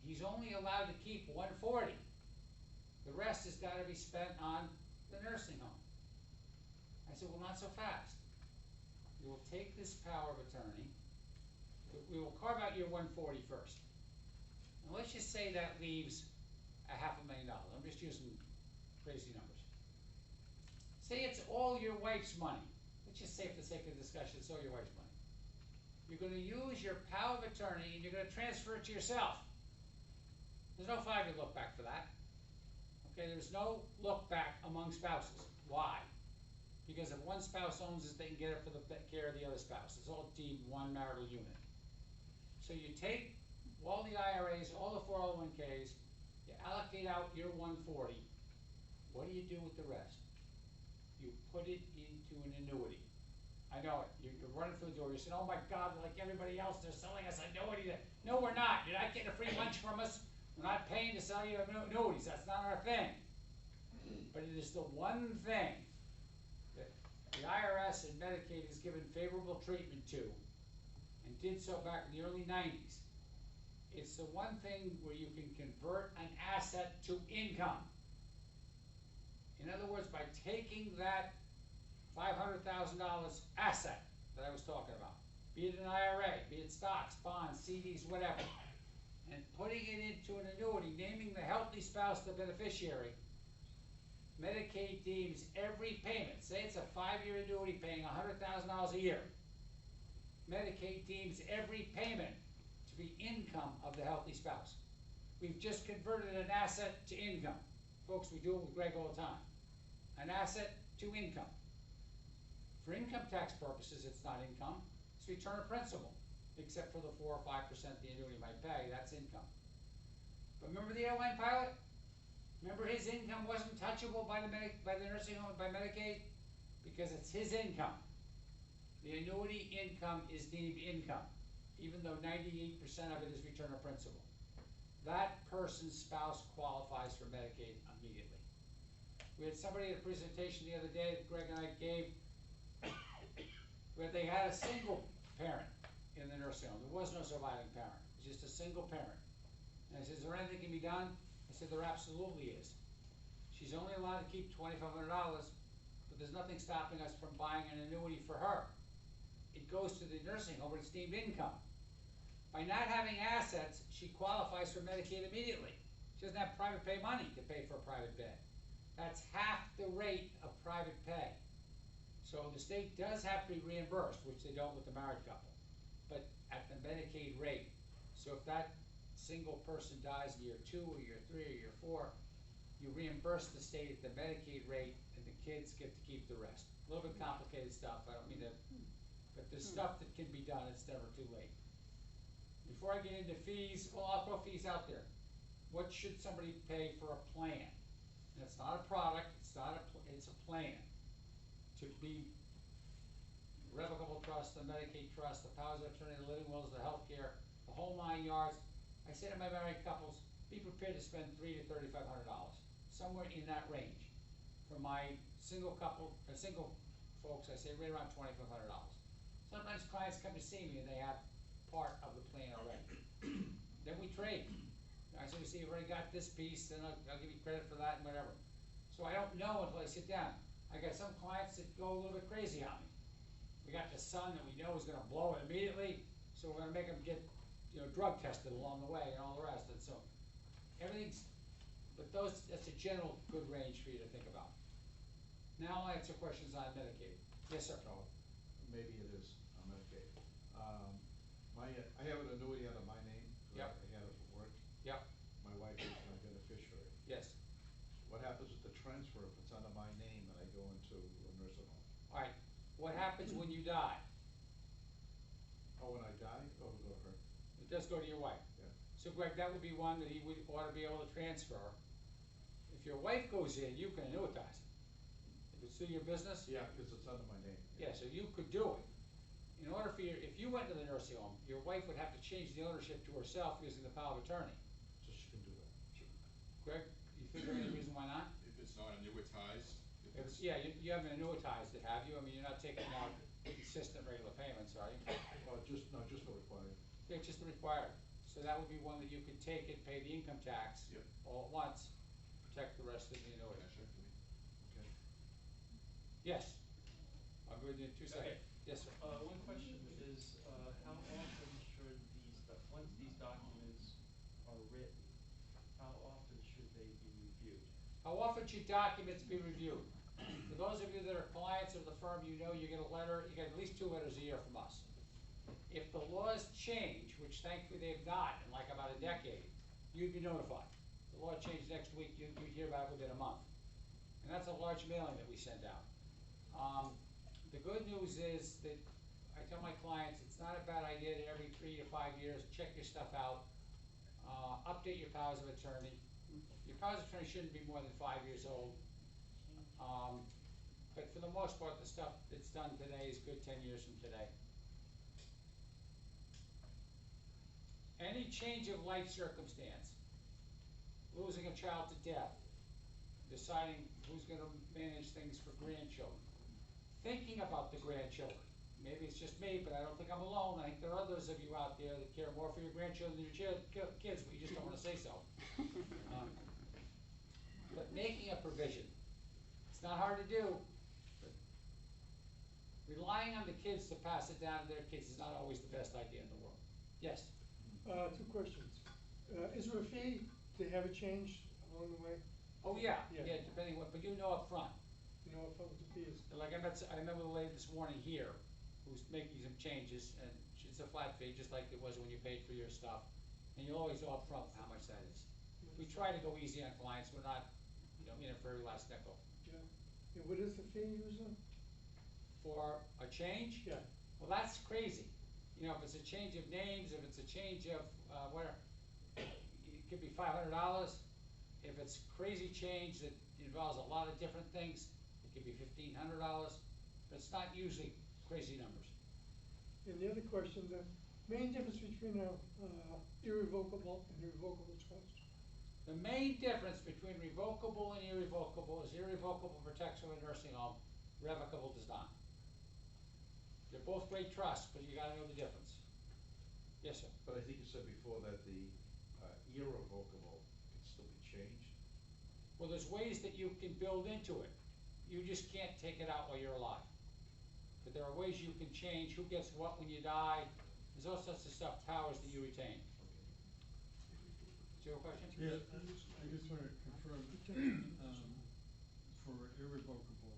He's only allowed to keep 140. The rest has got to be spent on the nursing home. I said, well, not so fast. We will take this power of attorney. We will carve out your 140 first. And let's just say that leaves $500,000. I'm just using crazy numbers. Say it's all your wife's money. Let's just say for the sake of discussion, it's all your wife's money. You're going to use your power of attorney and you're going to transfer it to yourself. There's no 5-year look back for that. Okay, there's no look back among spouses. Why? Because if one spouse owns it, they can get it for the care of the other spouse. It's all deemed one marital unit. So you take all the IRAs, all the 401ks, you allocate out your 140. What do you do with the rest? You put it into an annuity. I know it. You're running through the door. You're saying, oh my God, like everybody else, they're selling us annuity. No, we're not. You're not getting a free lunch from us. We're not paying to sell you annuities. That's not our thing. But it is the one thing that the IRS and Medicaid has given favorable treatment to, and did so back in the early 90s. It's the one thing where you can convert an asset to income. In other words, by taking that $500,000 asset that I was talking about, be it an IRA, be it stocks, bonds, CDs, whatever, and putting it into an annuity, naming the healthy spouse the beneficiary, Medicaid deems every payment, say it's a 5-year annuity paying $100,000 a year, Medicaid deems every payment to be income of the healthy spouse. We've just converted an asset to income. Folks, we do it with Greg all the time. An asset to income. For income tax purposes, it's not income. It's return of principal, except for the 4 or 5% the annuity might pay. That's income. But remember the airline pilot? Remember his income wasn't touchable by the nursing home, by Medicaid? Because it's his income. The annuity income is deemed income, even though 98% of it is return of principal. That person's spouse qualifies for Medicaid immediately. We had somebody at a presentation the other day that Greg and I gave where they had a single parent in the nursing home. There was no surviving parent. It was just a single parent. And I said, is there anything that can be done? I said, there absolutely is. She's only allowed to keep $2,500, but there's nothing stopping us from buying an annuity for her. It goes to the nursing home, but it's deemed income. By not having assets, she qualifies for Medicaid immediately. She doesn't have private pay money to pay for a private bed. That's half the rate of private pay. So the state does have to be reimbursed, which they don't with the married couple, but at the Medicaid rate. So if that single person dies in year 2 or year 3 or year 4, you reimburse the state at the Medicaid rate, and the kids get to keep the rest. A little bit complicated stuff, I don't mean to, but there's stuff that can be done, it's never too late. Before I get into fees, well, I'll throw fees out there. What should somebody pay for a plan? And it's not a product, it's not it's a plan. To be revocable trust, the Medicaid trust, the powers of attorney, the living wills, the healthcare, the whole 9 yards. I say to my married couples, be prepared to spend $300 to $3,500, somewhere in that range. For my single folks, I say right around $2,500. Sometimes clients come to see me and they have part of the plan already. Then we trade. I say, see, you've already got this piece, then I'll give you credit for that and whatever. So I don't know until I sit down. I got some clients that go a little bit crazy on me. We got the son that we know is gonna blow it immediately, so we're gonna make him get, drug tested along the way and all the rest. And so everything's, but that's a general good range for you to think about. Now I'll answer questions on Medicaid. Yes, sir. So, maybe it is on Medicaid. I have an annuity under my name, Yep. I had it for work. Yep. My wife is my beneficiary. Yes. What happens with the transfer if it's under my name and I go into a nursing home? All right. What happens when you die? Oh, when I die, oh, it'll go to her. It does go to your wife. Yeah. So Greg, that would be one that he ought to be able to transfer. If your wife goes in, you can annuitize it. If it's through your business? Yeah, because it's under my name. Yeah, so you could do it. In order for if you went to the nursing home, your wife would have to change the ownership to herself using the power of attorney. So she can do that. Greg, you think there's any reason why not? If it's not annuitized, Yeah, you haven't annuitized it, have you? I mean, you're not taking out consistent regular payments, are you? Well, just the required. Yeah, just the required. So that would be one that you could take and pay the income tax Yep. all at once, protect the rest of the annuity. cash check to me. Okay. Yes. I'll go with you in 2 seconds. Yes, sir. One question is, how often should once these documents are written, how often should they be reviewed? How often should documents be reviewed? For those of you that are clients of the firm, you know you get a letter, you get at least 2 letters a year from us. If the laws change, which thankfully they've not in like about a decade, you'd be notified. The law changed next week, you'd hear about it within a month. And that's a large mailing that we send out. The good news is that I tell my clients, it's not a bad idea to every 3 to 5 years, check your stuff out, update your powers of attorney. Your powers of attorney shouldn't be more than 5 years old. But for the most part, the stuff that's done today is good 10 years from today. Any change of life circumstance, losing a child to death, deciding who's gonna manage things for grandchildren, thinking about the grandchildren. Maybe it's just me, but I don't think I'm alone. I think there are others of you out there that care more for your grandchildren than your kids, but you just don't wanna say so. But making a provision, it's not hard to do, but relying on the kids to pass it down to their kids is not always the best idea in the world. Yes? 2 questions. Is there a fee to have it changed along the way? Oh, yeah, Yeah. yeah, depending what, but you know up front. You know, what the fee is? Like I remember the lady this morning here, who's making some changes, and it's a flat fee, just like it was when you paid for your stuff. And you always know up front how much that is. We try to go easy on clients, we're not, in it for every last nickel. Yeah. And what is the fee usually? For a change? Yeah. Well, that's crazy. If it's a change of names, if it's a change of, it could be $500. If it's crazy change that involves a lot of different things, it could be $1,500, but it's not usually crazy numbers. And the other question, the main difference between a irrevocable and irrevocable trust? The main difference between revocable and irrevocable is irrevocable protects from a nursing home, revocable does not. They're both great trusts, but you gotta know the difference. Yes, sir. But I think you said before that the irrevocable can still be changed. Well, there's ways that you can build into it. You just can't take it out while you're alive. But there are ways you can change who gets what when you die. There's all sorts of stuff, powers that you retain. Do you have a question? Yeah, I just want to confirm, for irrevocable,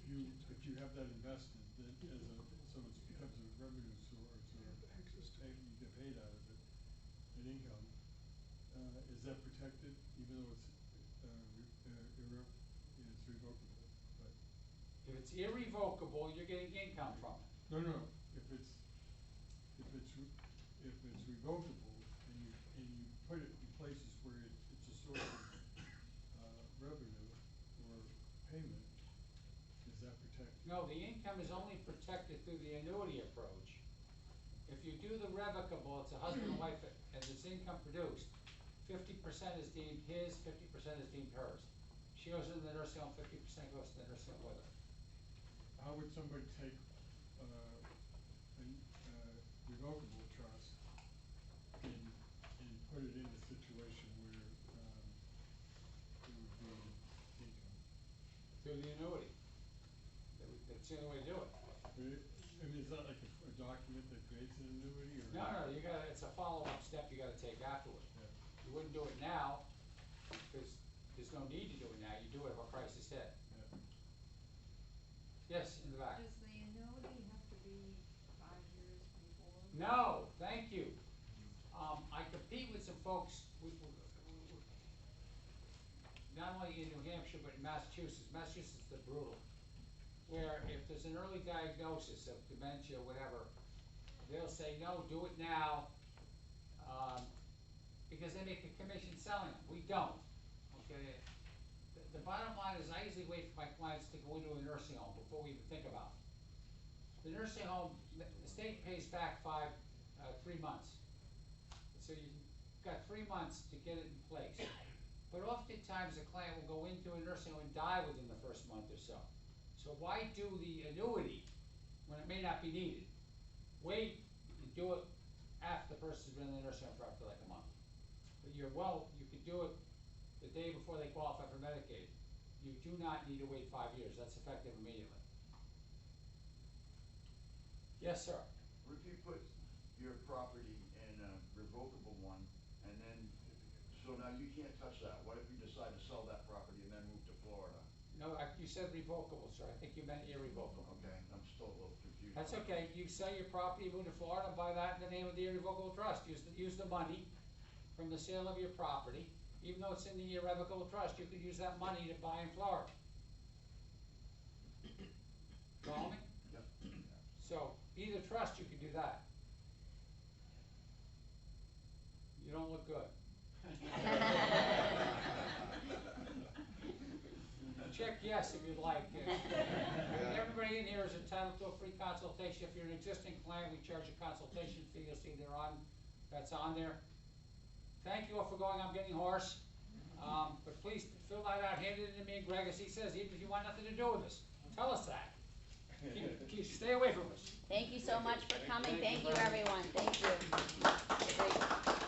if you have that invested, then so it becomes a revenue source, or you get paid out of it, an income, is that protected, even though it's revocable? But If it's irrevocable, you're getting income from it. No, if it's revocable and you put it in places where it's a source of, revenue or payment, is that protected? No, the income is only protected through the annuity approach. If you do the revocable, it's a husband and wife, and it's income produced, 50% is deemed his, 50% is deemed hers. She goes into the nursing home, 50% goes to the nursing home with her. How would somebody take, a revocable trust and put it in a situation where, it would be income? Through the annuity. That's the only way to do it. I mean, is that like a document that creates an annuity, or? No, you gotta, it's a follow-up step you gotta take afterward. Yeah. You wouldn't do it now, because there's no need to do it now, you do it if a crisis hit. Yeah. Yes, in the back. Does the annuity have to be 5 years before? No, thank you. I compete with some folks, not only in New Hampshire, but in Massachusetts. Massachusetts is brutal, where if there's an early diagnosis of dementia, whatever, they'll say, no, do it now, because they make a commission selling them. We don't, okay? The bottom line is, I usually wait for my clients to go into a nursing home before we even think about it. The nursing home, the state pays back 3 months. So you've got 3 months to get it in place. But oftentimes, the client will go into a nursing home and die within the first month or so. So why do the annuity when it may not be needed? Wait and do it after the person's been in the nursing home for up to like a month. But you could do it the day before they qualify for Medicaid. You do not need to wait 5 years. That's effective immediately. Yes, sir. What if you put your property in a revocable one, and then, so now you can't touch that? What if you decide to sell that property and then move to Florida? No, you said revocable, sir. I think you meant irrevocable. Okay, I'm still a little confused. That's okay. You sell your property, move to Florida, and buy that in the name of the irrevocable trust. Use the money from the sale of your property. Even though it's in the irrevocable trust, you could use that money to buy in Florida. Follow me? Yep. So, either trust, you could do that. You don't look good. Check yes if you'd like. Everybody in here is entitled to a free consultation. If you're an existing client, we charge a consultation fee. You'll see that's on there. Thank you all for going. I'm getting hoarse. But please fill that out, hand it to me and Greg, as he says, even if you want nothing to do with us, tell us that. Stay away from us. Thank you so much for coming. Thank you, everyone. Thank you. Great.